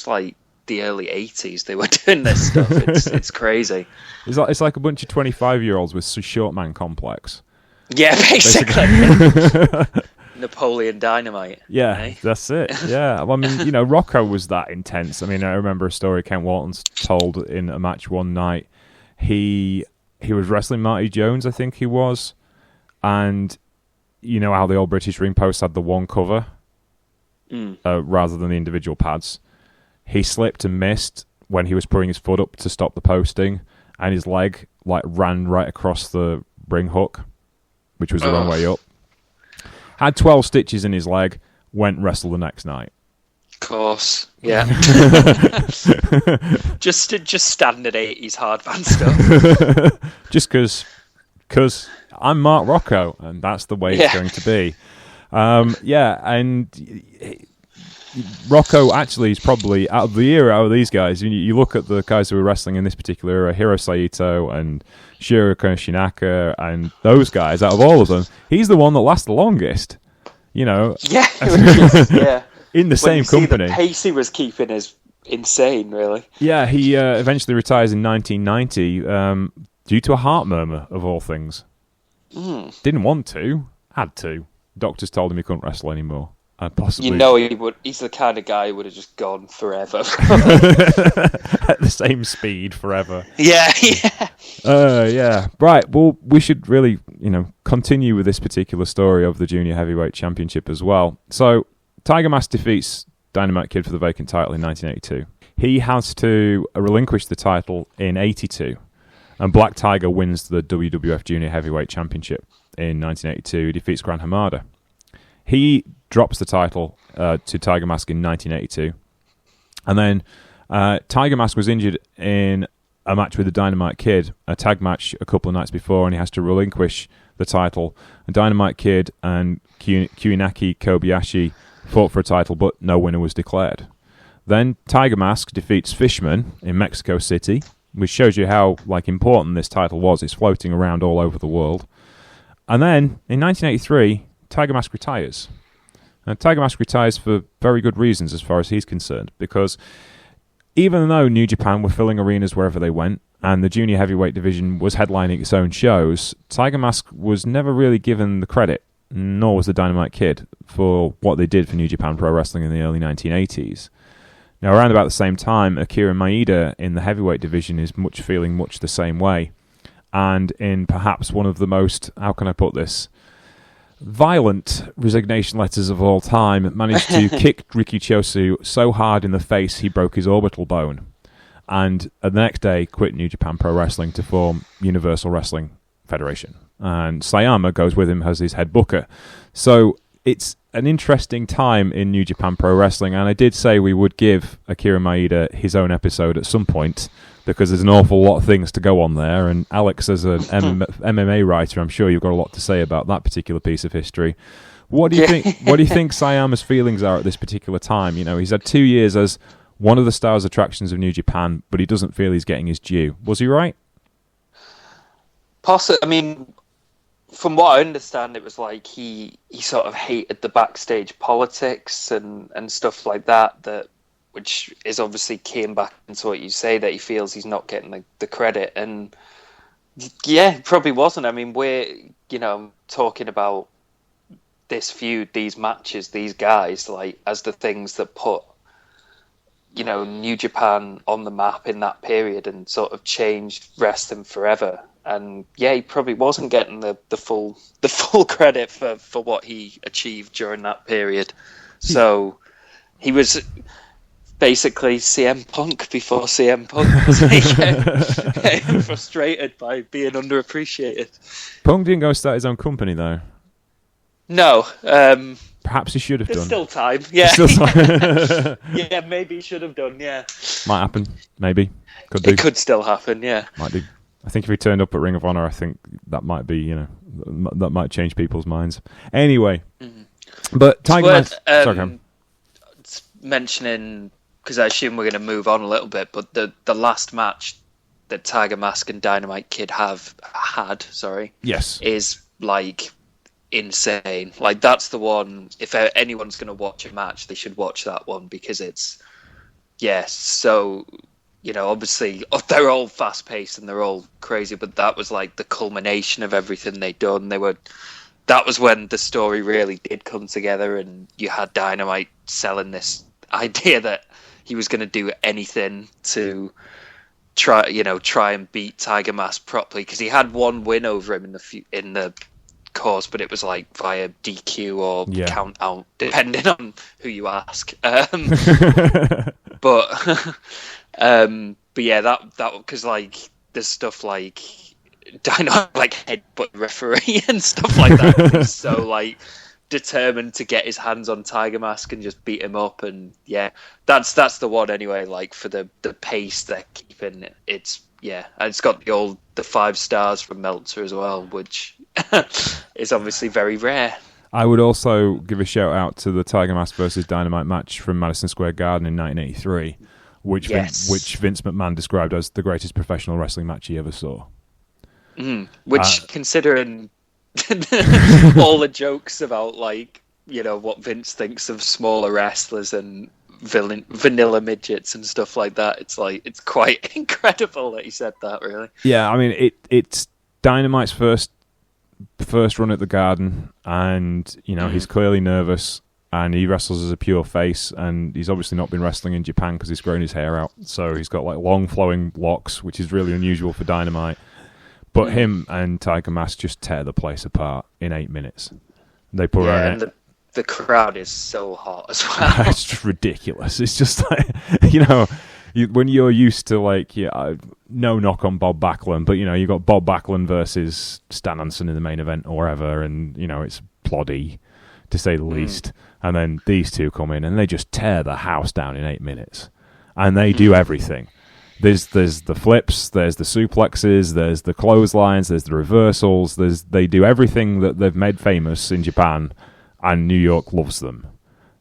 the early 80s they were doing this stuff. It's crazy. It's like a bunch of 25-year-olds with short man complex. Yeah, basically. Napoleon Dynamite. Yeah, eh? That's it. Yeah, well, I mean, Rocco was that intense. I mean, I remember a story Kent Walton's told in a match one night. He was wrestling Marty Jones, I think he was, and you know how the old British ring posts had the one cover rather than the individual pads. He slipped and missed when he was putting his foot up to stop the posting, and his leg ran right across the ring hook, which was the wrong way up. Had 12 stitches in his leg, went wrestle the next night. Of course, yeah. just standard 80s hardband stuff. Just because I'm Mark Rocco, and that's the way it's going to be. And Rocco actually is probably, out of the era out of these guys, you look at the guys who were wrestling in this particular era, Hiro Saito and Shiro Shinaka and those guys, out of all of them, he's the one that lasts the longest. Yeah. In the same company. The pace he was keeping is insane, really. Yeah, he eventually retires in 1990 due to a heart murmur, of all things. Didn't want to, had to. Doctors told him he couldn't wrestle anymore. Possibly. He would. He's the kind of guy who would have just gone forever. At the same speed forever. Yeah. Yeah. Right. Well, we should really, continue with this particular story of the Junior Heavyweight Championship as well. So, Tiger Mask defeats Dynamite Kid for the vacant title in 1982. He has to relinquish the title in 82, and Black Tiger wins the WWF Junior Heavyweight Championship in 1982. He defeats Gran Hamada. He drops the title to Tiger Mask in 1982. And then Tiger Mask was injured in a match with the Dynamite Kid, a tag match a couple of nights before, and he has to relinquish the title. And Dynamite Kid and Kuinaki Kobayashi fought for a title, but no winner was declared. Then Tiger Mask defeats Fishman in Mexico City, which shows you how important this title was. It's floating around all over the world. And then, in 1983... Tiger Mask retires. And Tiger Mask retires for very good reasons as far as he's concerned, because even though New Japan were filling arenas wherever they went, and the junior heavyweight division was headlining its own shows, Tiger Mask was never really given the credit, nor was the Dynamite Kid, for what they did for New Japan Pro Wrestling in the early 1980s. Now, around about the same time, Akira Maeda in the heavyweight division is feeling much the same way, and in perhaps one of the most, how can I put this, violent resignation letters of all time, managed to kick Riki Chosu so hard in the face he broke his orbital bone, and the next day quit New Japan Pro Wrestling to form Universal Wrestling Federation. And Sayama goes with him as his head booker. So it's an interesting time in New Japan Pro Wrestling, and I did say we would give Akira Maeda his own episode at some point, because there's an awful lot of things to go on there, and Alex, as an MMA writer, I'm sure you've got a lot to say about that particular piece of history. What do you think? What do you think Sayama's feelings are at this particular time? He's had 2 years as one of the stars attractions of New Japan, but he doesn't feel he's getting his due. Was he right? Possibly. I mean, from what I understand, it was like he sort of hated the backstage politics and stuff like that, which is obviously came back into what you say, that he feels he's not getting the credit. And yeah, probably wasn't. I mean, we're, talking about this feud, these matches, these guys, as the things that put, New Japan on the map in that period and sort of changed wrestling forever. And yeah, he probably wasn't getting the full credit for what he achieved during that period. So he was basically CM Punk before CM Punk was getting frustrated by being underappreciated. Punk didn't go start his own company though. No. Perhaps he should have done. There's still time. Yeah. There's still time. Yeah, maybe he should have done. Yeah. Might happen. Maybe. Could do. It could still happen. Yeah. Might do. I think if he turned up at Ring of Honor, I think that might be, that might change people's minds. Anyway, but Tiger Mask. Mentioning, because I assume we're going to move on a little bit, but the last match that Tiger Mask and Dynamite Kid had, yes, is insane. That's the one. If anyone's going to watch a match, they should watch that one, because it's yes, so, obviously they're all fast paced and they're all crazy, but that was like the culmination of everything they'd done. That was when the story really did come together, and you had Dynamite selling this idea that he was going to do anything to try and beat Tiger Mask properly, because he had one win over him in the course, but it was like via DQ or count out, depending on who you ask. But yeah, that because like there's stuff like Dynamite like headbutt referee and stuff like that. He's so like determined to get his hands on Tiger Mask and just beat him up, and yeah, that's the one anyway. Like for the pace they're keeping, it's got the 5 stars from Meltzer as well, which is obviously very rare. I would also give a shout out to the Tiger Mask versus Dynamite match from Madison Square Garden in 1983, which Vince McMahon described as the greatest professional wrestling match he ever saw. Which, considering all the jokes about like what Vince thinks of smaller wrestlers and vanilla midgets and stuff like that, it's quite incredible that he said that. Really, yeah. I mean, it's Dynamite's first run at the Garden, and he's clearly nervous, and he wrestles as a pure face, and he's obviously not been wrestling in Japan because he's grown his hair out, so he's got like long flowing locks, which is really unusual for Dynamite. But him and Tiger Mask just tear the place apart in 8 minutes. They put on it. The crowd is so hot as well. It's just ridiculous. It's just like, when you're used to like, no knock on Bob Backlund, but you got Bob Backlund versus Stan Hansen in the main event or whatever, and it's ploddy to say the least. And then these two come in and they just tear the house down in 8 minutes, and they do everything. There's the flips, there's the suplexes, there's the clotheslines, there's the reversals. They do everything that they've made famous in Japan, and New York loves them.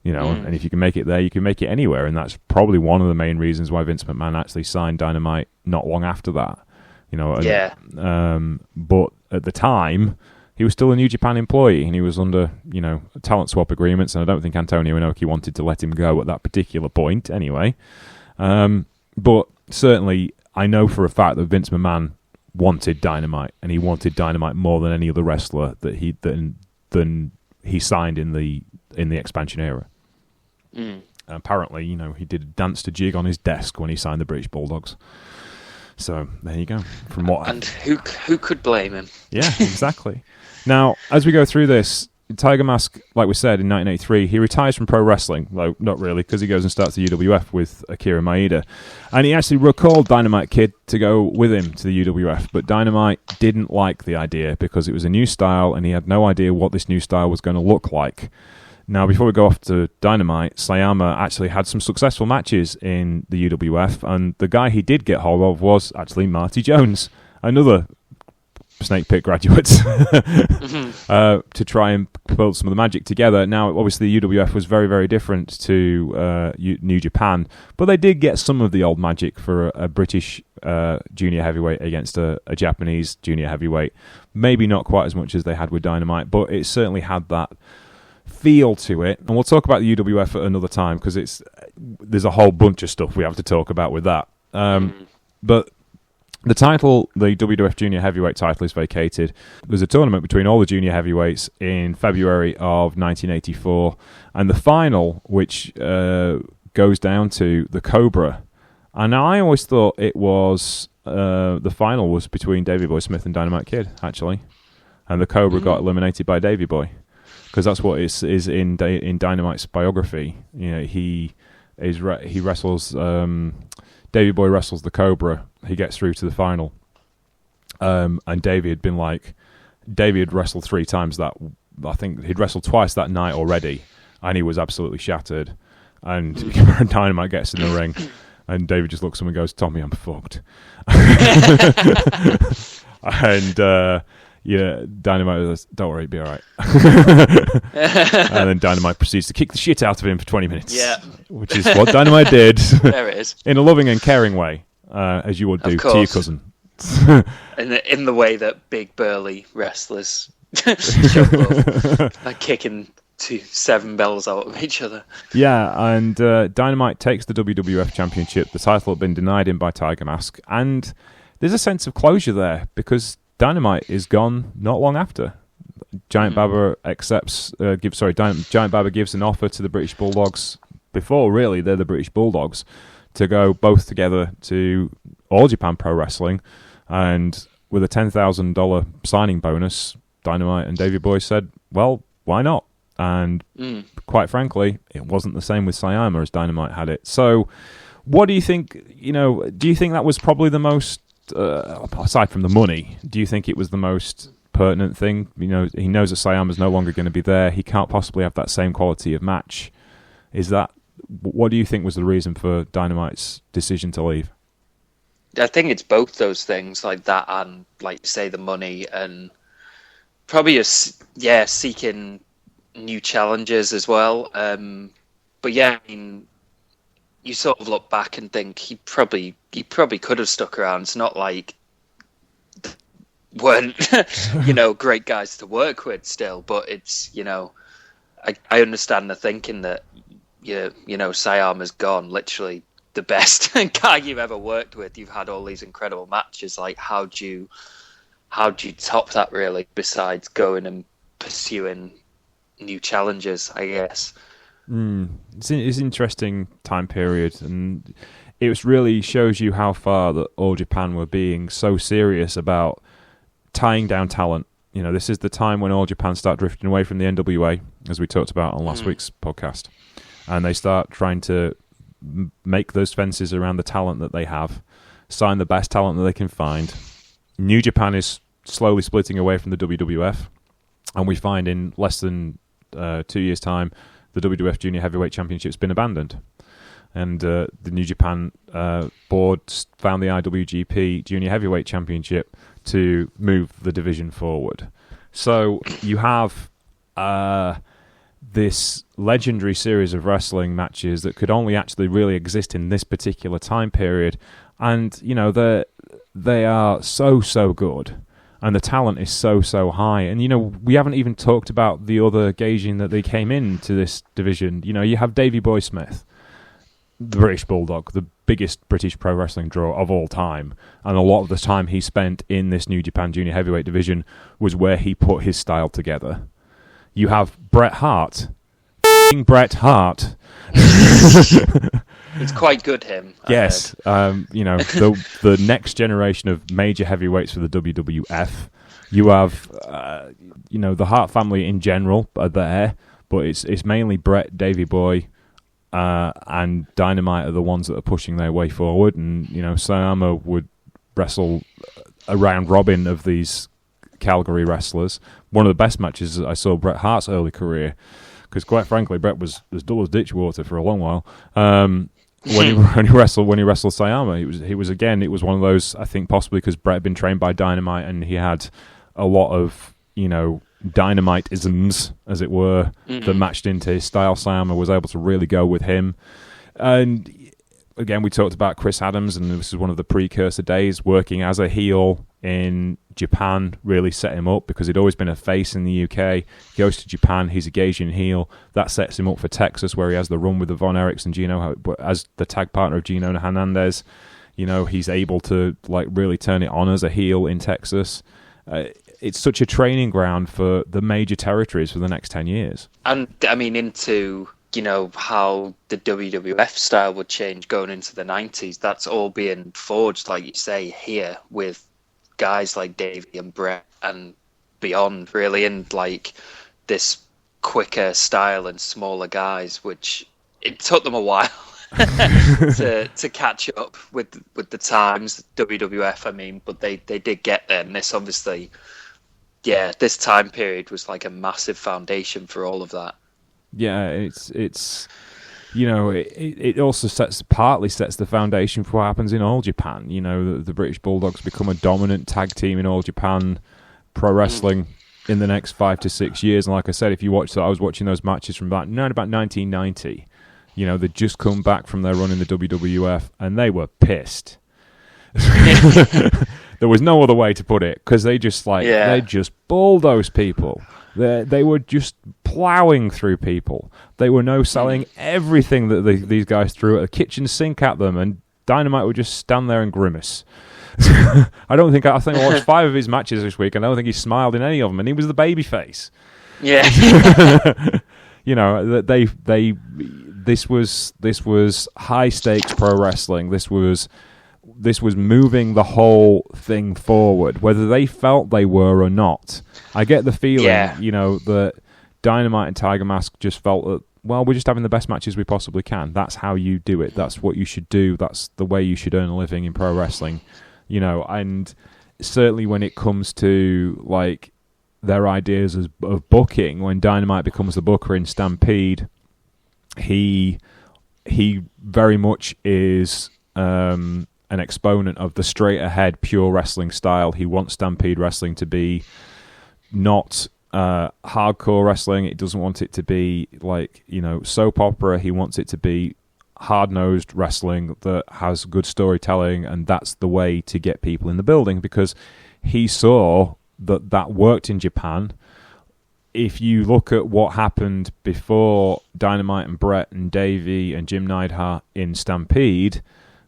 And if you can make it there, you can make it anywhere, and that's probably one of the main reasons why Vince McMahon actually signed Dynamite not long after that. But at the time, he was still a New Japan employee, and he was under talent swap agreements, and I don't think Antonio Inoki wanted to let him go at that particular point anyway. But certainly, I know for a fact that Vince McMahon wanted Dynamite, and he wanted Dynamite more than any other wrestler that he signed in the expansion era. Apparently, he did a dance to jig on his desk when he signed the British Bulldogs. So there you go. And who could blame him? Yeah, exactly. Now, as we go through this, Tiger Mask, like we said, in 1983, he retires from pro wrestling, though not really, because he goes and starts the UWF with Akira Maeda. And he actually recalled Dynamite Kid to go with him to the UWF, but Dynamite didn't like the idea because it was a new style, and he had no idea what this new style was going to look like. Now, before we go off to Dynamite, Sayama actually had some successful matches in the UWF, and the guy he did get hold of was actually Marty Jones, another Snake Pit graduates, to try and build some of the magic together. Now, obviously, the UWF was very, very different to New Japan, but they did get some of the old magic for a British junior heavyweight against a Japanese junior heavyweight. Maybe not quite as much as they had with Dynamite, but it certainly had that feel to it. And we'll talk about the UWF at another time, because there's a whole bunch of stuff we have to talk about with that. But the title, the WWF Junior Heavyweight title, is vacated. There's a tournament between all the junior heavyweights in February of 1984, and the final, which goes down to the Cobra. And I always thought it was the final was between Davey Boy Smith and Dynamite Kid, actually, and the Cobra got eliminated by Davey Boy, because that's what is in Dynamite's biography. He wrestles. Davey Boy wrestles the Cobra. He gets through to the final. And Davey had wrestled 3 times that. I think he'd wrestled twice that night already, and he was absolutely shattered. And Dynamite gets in the ring, and Davey just looks at him and goes, "Tommy, I'm fucked." And Dynamite goes, "Don't worry, it'll be all right." And then Dynamite proceeds to kick the shit out of him for 20 minutes. Yeah. Which is what Dynamite did. There it is. In a loving and caring way, as you would do to your cousin. in the way that big burly wrestlers show love. Like kicking 7 bells out of each other. Yeah, and Dynamite takes the WWF Championship. The title had been denied him by Tiger Mask, and there's a sense of closure there because Dynamite is gone not long after. Giant Baba Giant Baba gives an offer to the British Bulldogs before really they're the British Bulldogs to go both together to All Japan Pro Wrestling, and with a $10,000 signing bonus, Dynamite and Davey Boy said, well, why not? And quite frankly, it wasn't the same with Sayama as Dynamite had it. So what do you think, do you think that was probably the most, aside from the money, do you think it was the most pertinent thing? He knows that Sayama's no longer going to be there. He can't possibly have that same quality of match. What do you think was the reason for Dynamite's decision to leave? I think it's both those things, like that and, like, say, the money, and probably seeking new challenges as well. But yeah, I mean, you sort of look back and think he probably could have stuck around. It's not like weren't great guys to work with still, but it's I understand the thinking that Sayama's gone, literally the best guy you've ever worked with. You've had all these incredible matches. Like, how do you top that, really, besides going and pursuing new challenges, I guess. It's an interesting time period, and it really shows you how far that All Japan were being so serious about tying down talent. This is the time when All Japan start drifting away from the NWA, as we talked about on last week's podcast, and they start trying to make those fences around the talent that they have, sign the best talent that they can find. New Japan is slowly splitting away from the WWF, and we find in less than 2 years' time, the WWF Junior Heavyweight Championship's been abandoned. And the New Japan board found the IWGP Junior Heavyweight Championship to move the division forward. So you have this legendary series of wrestling matches that could only actually really exist in this particular time period. And, they are so good. And the talent is so high. And, we haven't even talked about the other gauging that they came into this division. You have Davey Boy Smith, the British Bulldog, the biggest British pro wrestling draw of all time. And a lot of the time he spent in this New Japan Junior Heavyweight division was where he put his style together. You have Bret Hart. Bret Hart. It's quite good, him. Yes. The next generation of major heavyweights for the WWF. You have, the Hart family in general are there, but it's mainly Bret, Davey Boy, and Dynamite are the ones that are pushing their way forward. And, Sayama would wrestle a round robin of these Calgary wrestlers. One of the best matches I saw Bret Hart's early career, because quite frankly, Bret was as dull as ditch water for a long while. When he wrestled Sayama, it was one of those, I think possibly because Bret had been trained by Dynamite and he had a lot of, Dynamite-isms, as it were, that matched into his style. Sayama was able to really go with him. And again, we talked about Chris Adams, and this is one of the precursor days, working as a heel in Japan really set him up, because he'd always been a face in the UK. He goes to Japan, he's a Gaijin heel. That sets him up for Texas, where he has the run with the Von Erichs and Gino as the tag partner of Gino Hernandez. He's able to really turn it on as a heel in Texas. It's such a training ground for the major territories for the next 10 years. And I mean, into how the WWF style would change going into the 90s. That's all being forged, like you say, here with guys like Davey and Bret and beyond, really, and like this quicker style and smaller guys, which it took them a while to catch up with the times, WWF, I mean, but they did get there. And this obviously, this time period was like a massive foundation for all of that. Yeah, it's it also partly sets the foundation for what happens in All Japan. The British Bulldogs become a dominant tag team in All Japan pro wrestling in the next 5 to 6 years. And like I said, if you watch that, I was watching those matches from about 1990. They'd just come back from their run in the WWF, and they were pissed. There was no other way to put it, because they just they just bulldozed people. They were just plowing through people. They were no-selling everything that these guys threw at a kitchen sink at them, and Dynamite would just stand there and grimace. I think I watched 5 of his matches this week, and I don't think he smiled in any of them, and he was the babyface. Yeah. This was high stakes pro wrestling. This was moving the whole thing forward, whether they felt they were or not. I get the feeling, that Dynamite and Tiger Mask just felt that, well, we're just having the best matches we possibly can. That's how you do it. That's what you should do. That's the way you should earn a living in pro wrestling. And certainly when it comes to like their ideas of booking, when Dynamite becomes the booker in Stampede, he very much is an exponent of the straight ahead pure wrestling style. He wants Stampede wrestling to be not hardcore wrestling. It doesn't want it to be like soap opera. He wants it to be hard-nosed wrestling that has good storytelling, and that's the way to get people in the building, because he saw that worked in Japan. If you look at what happened before Dynamite and Bret and Davey and Jim Neidhart in Stampede,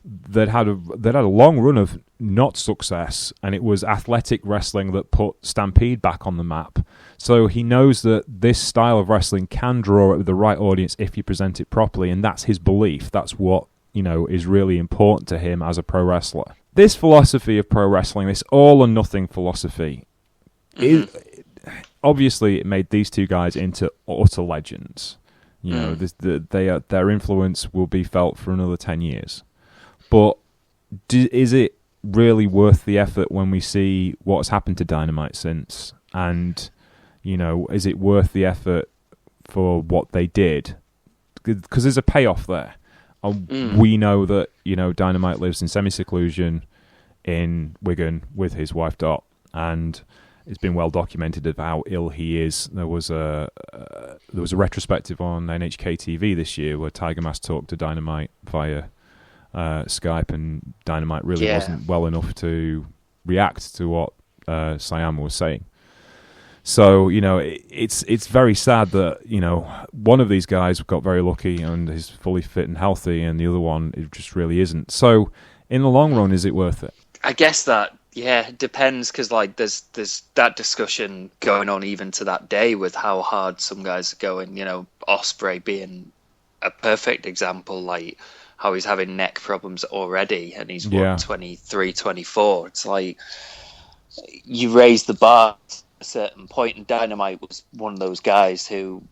they'd had a long run of not success, and it was athletic wrestling that put Stampede back on the map. So he knows that this style of wrestling can draw it with the right audience if you present it properly, and that's his belief. That's what is really important to him as a pro wrestler. This philosophy of pro wrestling, this all or nothing philosophy, obviously it made these two guys into utter legends. Their influence will be felt for another 10 years. But is it really worth the effort when we see what's happened to Dynamite since? And, is it worth the effort for what they did? Because there's a payoff there. We know that, Dynamite lives in semi-seclusion in Wigan with his wife Dot, and it's been well documented of how ill he is. There was a retrospective on NHK TV this year where Tiger Mask talked to Dynamite via Skype, and Dynamite really wasn't well enough to react to what Sayama was saying. So it's very sad that one of these guys got very lucky and is fully fit and healthy, and the other one it just really isn't. So in the long run, is it worth it? I guess that it depends, because there's that discussion going on even to that day with how hard some guys are going. Ospreay being a perfect example, like how he's having neck problems already, and he's 23, 24. It's like you raise the bar at a certain point, and Dynamite was one of those guys who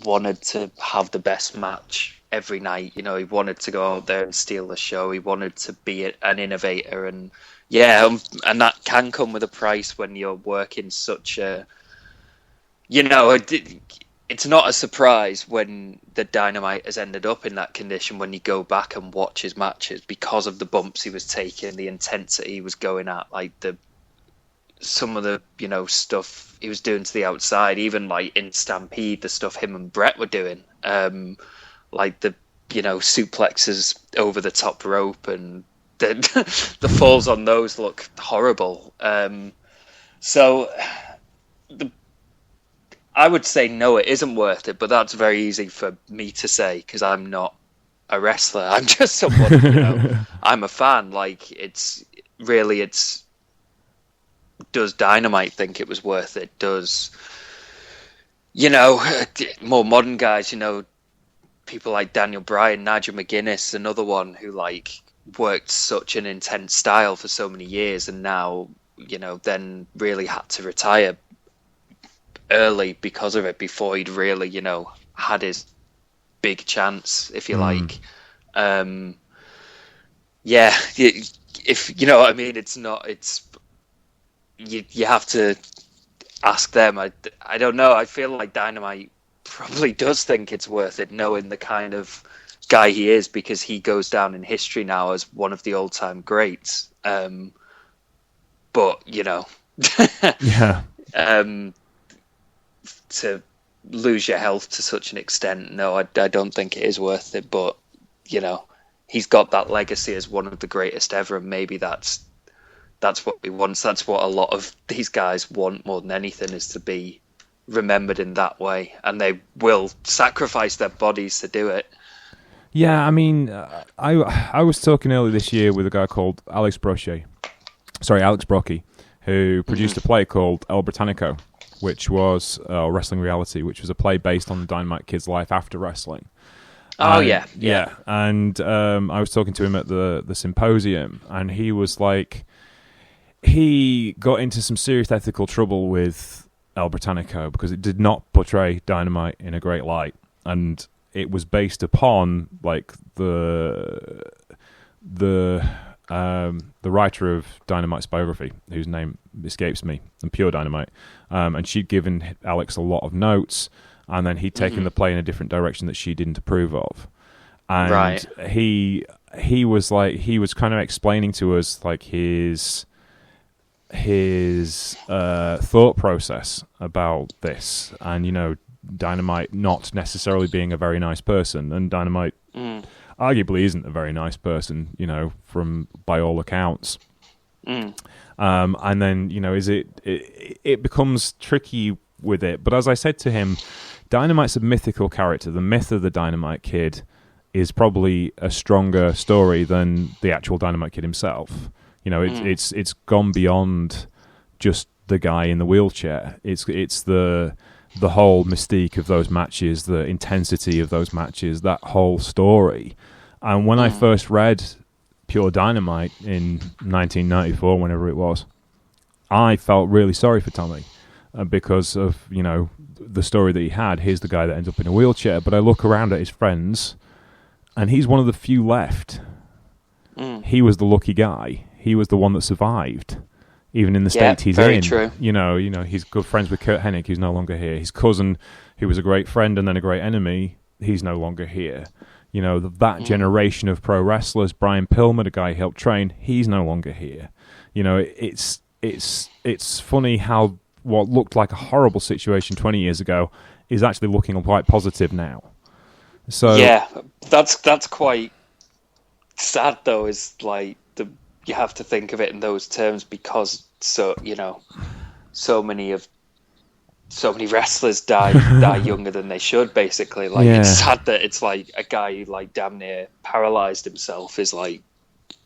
wanted to have the best match every night. He wanted to go out there and steal the show. He wanted to be an innovator, and that can come with a price when you're working such a, it's not a surprise when the Dynamite has ended up in that condition when you go back and watch his matches, because of the bumps he was taking, the intensity he was going at, like some of the stuff he was doing to the outside, even like in Stampede, the stuff him and Bret were doing, like the suplexes over the top rope, and the falls on those look horrible. I would say no, it isn't worth it, but that's very easy for me to say because I'm not a wrestler. I'm just someone, I'm a fan. Like, does Dynamite think it was worth it? Does, more modern guys, people like Daniel Bryan, Nigel McGuinness, another one who worked such an intense style for so many years, and now, then really had to retire early because of it, before he'd really, had his big chance, if you like. If you know what I mean, you have to ask them. I don't know. I feel like Dynamite probably does think it's worth it, knowing the kind of guy he is, because he goes down in history now as one of the all-time greats. But to lose your health to such an extent, no, I don't think it is worth it. But he's got that legacy as one of the greatest ever, and maybe that's that's what he wants. That's what a lot of these guys want more than anything, is to be remembered in that way, and they will sacrifice their bodies to do it. Yeah, I mean, I was talking earlier this year with a guy called Alex Brocchi, who produced a play called El Britannico, which was Wrestling Reality, which was a play based on the Dynamite Kid's life after wrestling. Yeah. And I was talking to him at the symposium, and he was like, he got into some serious ethical trouble with El Britannico because it did not portray Dynamite in a great light, and it was based upon like the writer of Dynamite's biography, whose name escapes me, and Pure Dynamite, and she'd given Alex a lot of notes, and then he'd taken the play in a different direction that she didn't approve of, and he was kind of explaining to us like his thought process about this, and Dynamite not necessarily being a very nice person, and Dynamite arguably isn't a very nice person, from by all accounts. And then it becomes tricky with it. But as I said to him, Dynamite's a mythical character. The myth of the Dynamite Kid is probably a stronger story than the actual Dynamite Kid himself. It's gone beyond just the guy in the wheelchair. It's the whole mystique of those matches, the intensity of those matches, that whole story. And when I first read Pure Dynamite in 1994, whenever it was, I felt really sorry for Tommy because of the story that he had. Here's the guy that ends up in a wheelchair, but I look around at his friends, and he's one of the few left. He was the lucky guy. He was the one that survived, even in the state he's in. True. He's good friends with Kurt Hennig, who's no longer here. His cousin, who was a great friend and then a great enemy, he's no longer here. That generation of pro wrestlers, Brian Pillman, a guy he helped train, he's no longer here. It's funny how what looked like a horrible situation 20 years ago is actually looking quite positive now. So yeah, that's quite sad though. Is like you have to think of it in those terms because so many wrestlers die younger than they should. Basically, it's sad that it's like a guy who like damn near paralyzed himself is like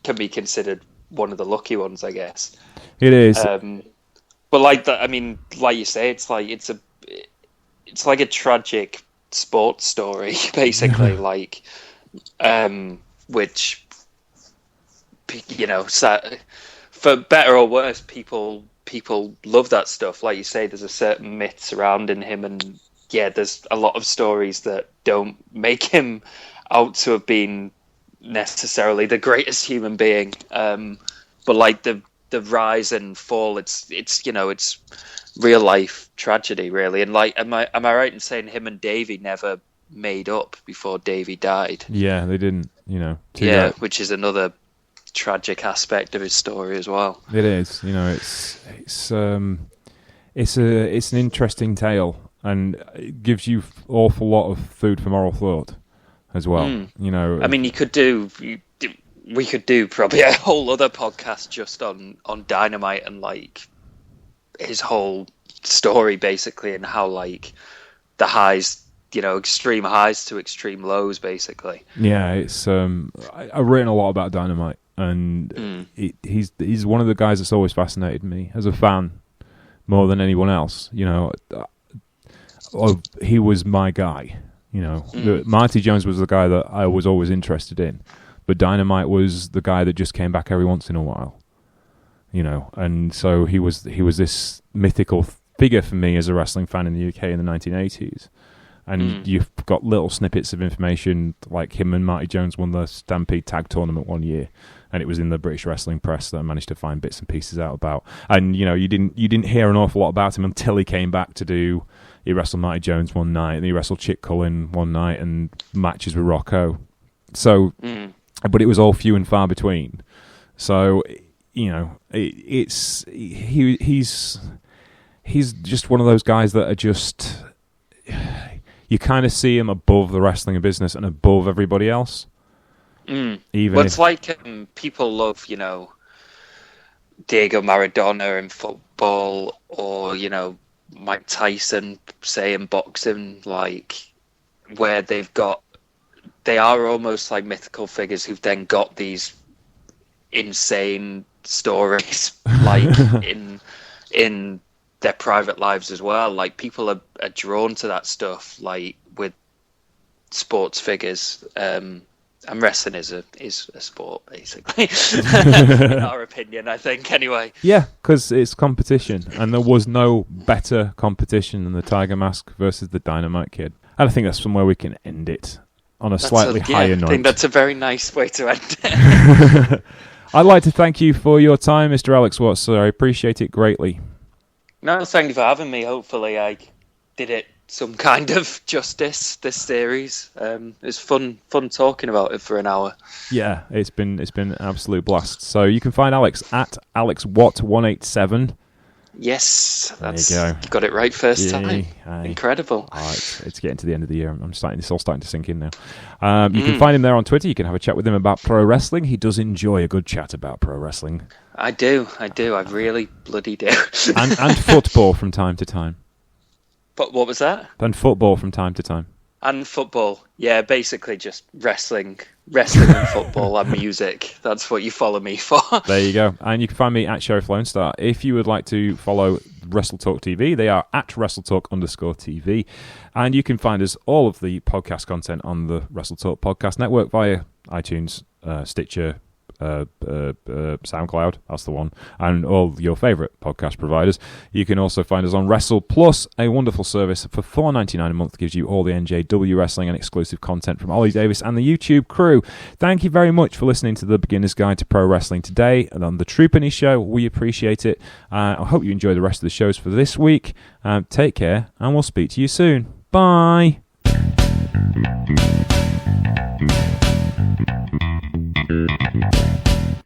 can be considered one of the lucky ones, I guess. It is. But like that, I mean, like you say, it's like a tragic sports story, basically. Which for better or worse, people love that stuff. Like you say, there's a certain myth surrounding him, and there's a lot of stories that don't make him out to have been necessarily the greatest human being. But like the rise and fall, it's real life tragedy, really. And like, am I right in saying him and Davey never made up before Davey died? Yeah, they didn't. Which is another tragic aspect of his story as well. It is. It's an interesting tale, and it gives you awful lot of food for moral thought as well. I mean, we could do probably a whole other podcast just on Dynamite and like his whole story basically, and how like the highs, extreme highs to extreme lows basically. Yeah, it's I've written a lot about Dynamite, and he's one of the guys that's always fascinated me as a fan more than anyone else. He was my guy. Marty Jones was the guy that I was always interested in, but Dynamite was the guy that just came back every once in a while. And so he was this mythical figure for me as a wrestling fan in the UK in the 1980s. And you've got little snippets of information, like him and Marty Jones won the Stampede Tag Tournament one year, and it was in the British Wrestling Press that I managed to find bits and pieces out about. And you didn't hear an awful lot about him until he came back to do. He wrestled Marty Jones one night, and he wrestled Chick Cullen one night, and matches with Rocco. So, but it was all few and far between. So, he's just one of those guys that are just. You kind of see him above the wrestling business and above everybody else. Even it's like people love, Diego Maradona in football, or Mike Tyson, say, in boxing, like where they are almost like mythical figures who've then got these insane stories, like in their private lives as well. Like people are drawn to that stuff, like with sports figures. And wrestling is a sport, basically, in our opinion, I think, anyway. Yeah, because it's competition, and there was no better competition than the Tiger Mask versus the Dynamite Kid. And I think that's somewhere we can end it, on a slightly higher note. I think that's a very nice way to end it. I'd like to thank you for your time, Mr. Alex Watts, sir. I appreciate it greatly. No, thank you for having me. Hopefully I did it some kind of justice, this series. It's fun talking about it for an hour. Yeah, it's been an absolute blast. So you can find Alex at AlexWatt187. Yes, there you go. You got it right first time. Incredible. It's getting to the end of the year. It's all starting to sink in now. You can find him there on Twitter. You can have a chat with him about pro wrestling. He does enjoy a good chat about pro wrestling. I do. I really bloody do. and football from time to time. But what was that? And football from time to time. And football. Yeah, basically just wrestling and football and music. That's what you follow me for. There you go. And you can find me at Sheriff Lone Star. If you would like to follow Wrestle Talk TV, they are at WrestleTalk_TV. And you can find us all of the podcast content on the Wrestle Talk Podcast Network via iTunes, Stitcher, SoundCloud, that's the one, and all your favourite podcast providers. You can also find us on Wrestle Plus, a wonderful service for $4.99 a month, gives you all the NJPW wrestling and exclusive content from Ollie Davis and the YouTube crew. Thank you very much for listening to the Beginner's Guide to Pro Wrestling today and on the Troopany Show. We appreciate it. I hope you enjoy the rest of the shows for this week. Take care, and we'll speak to you soon. Bye.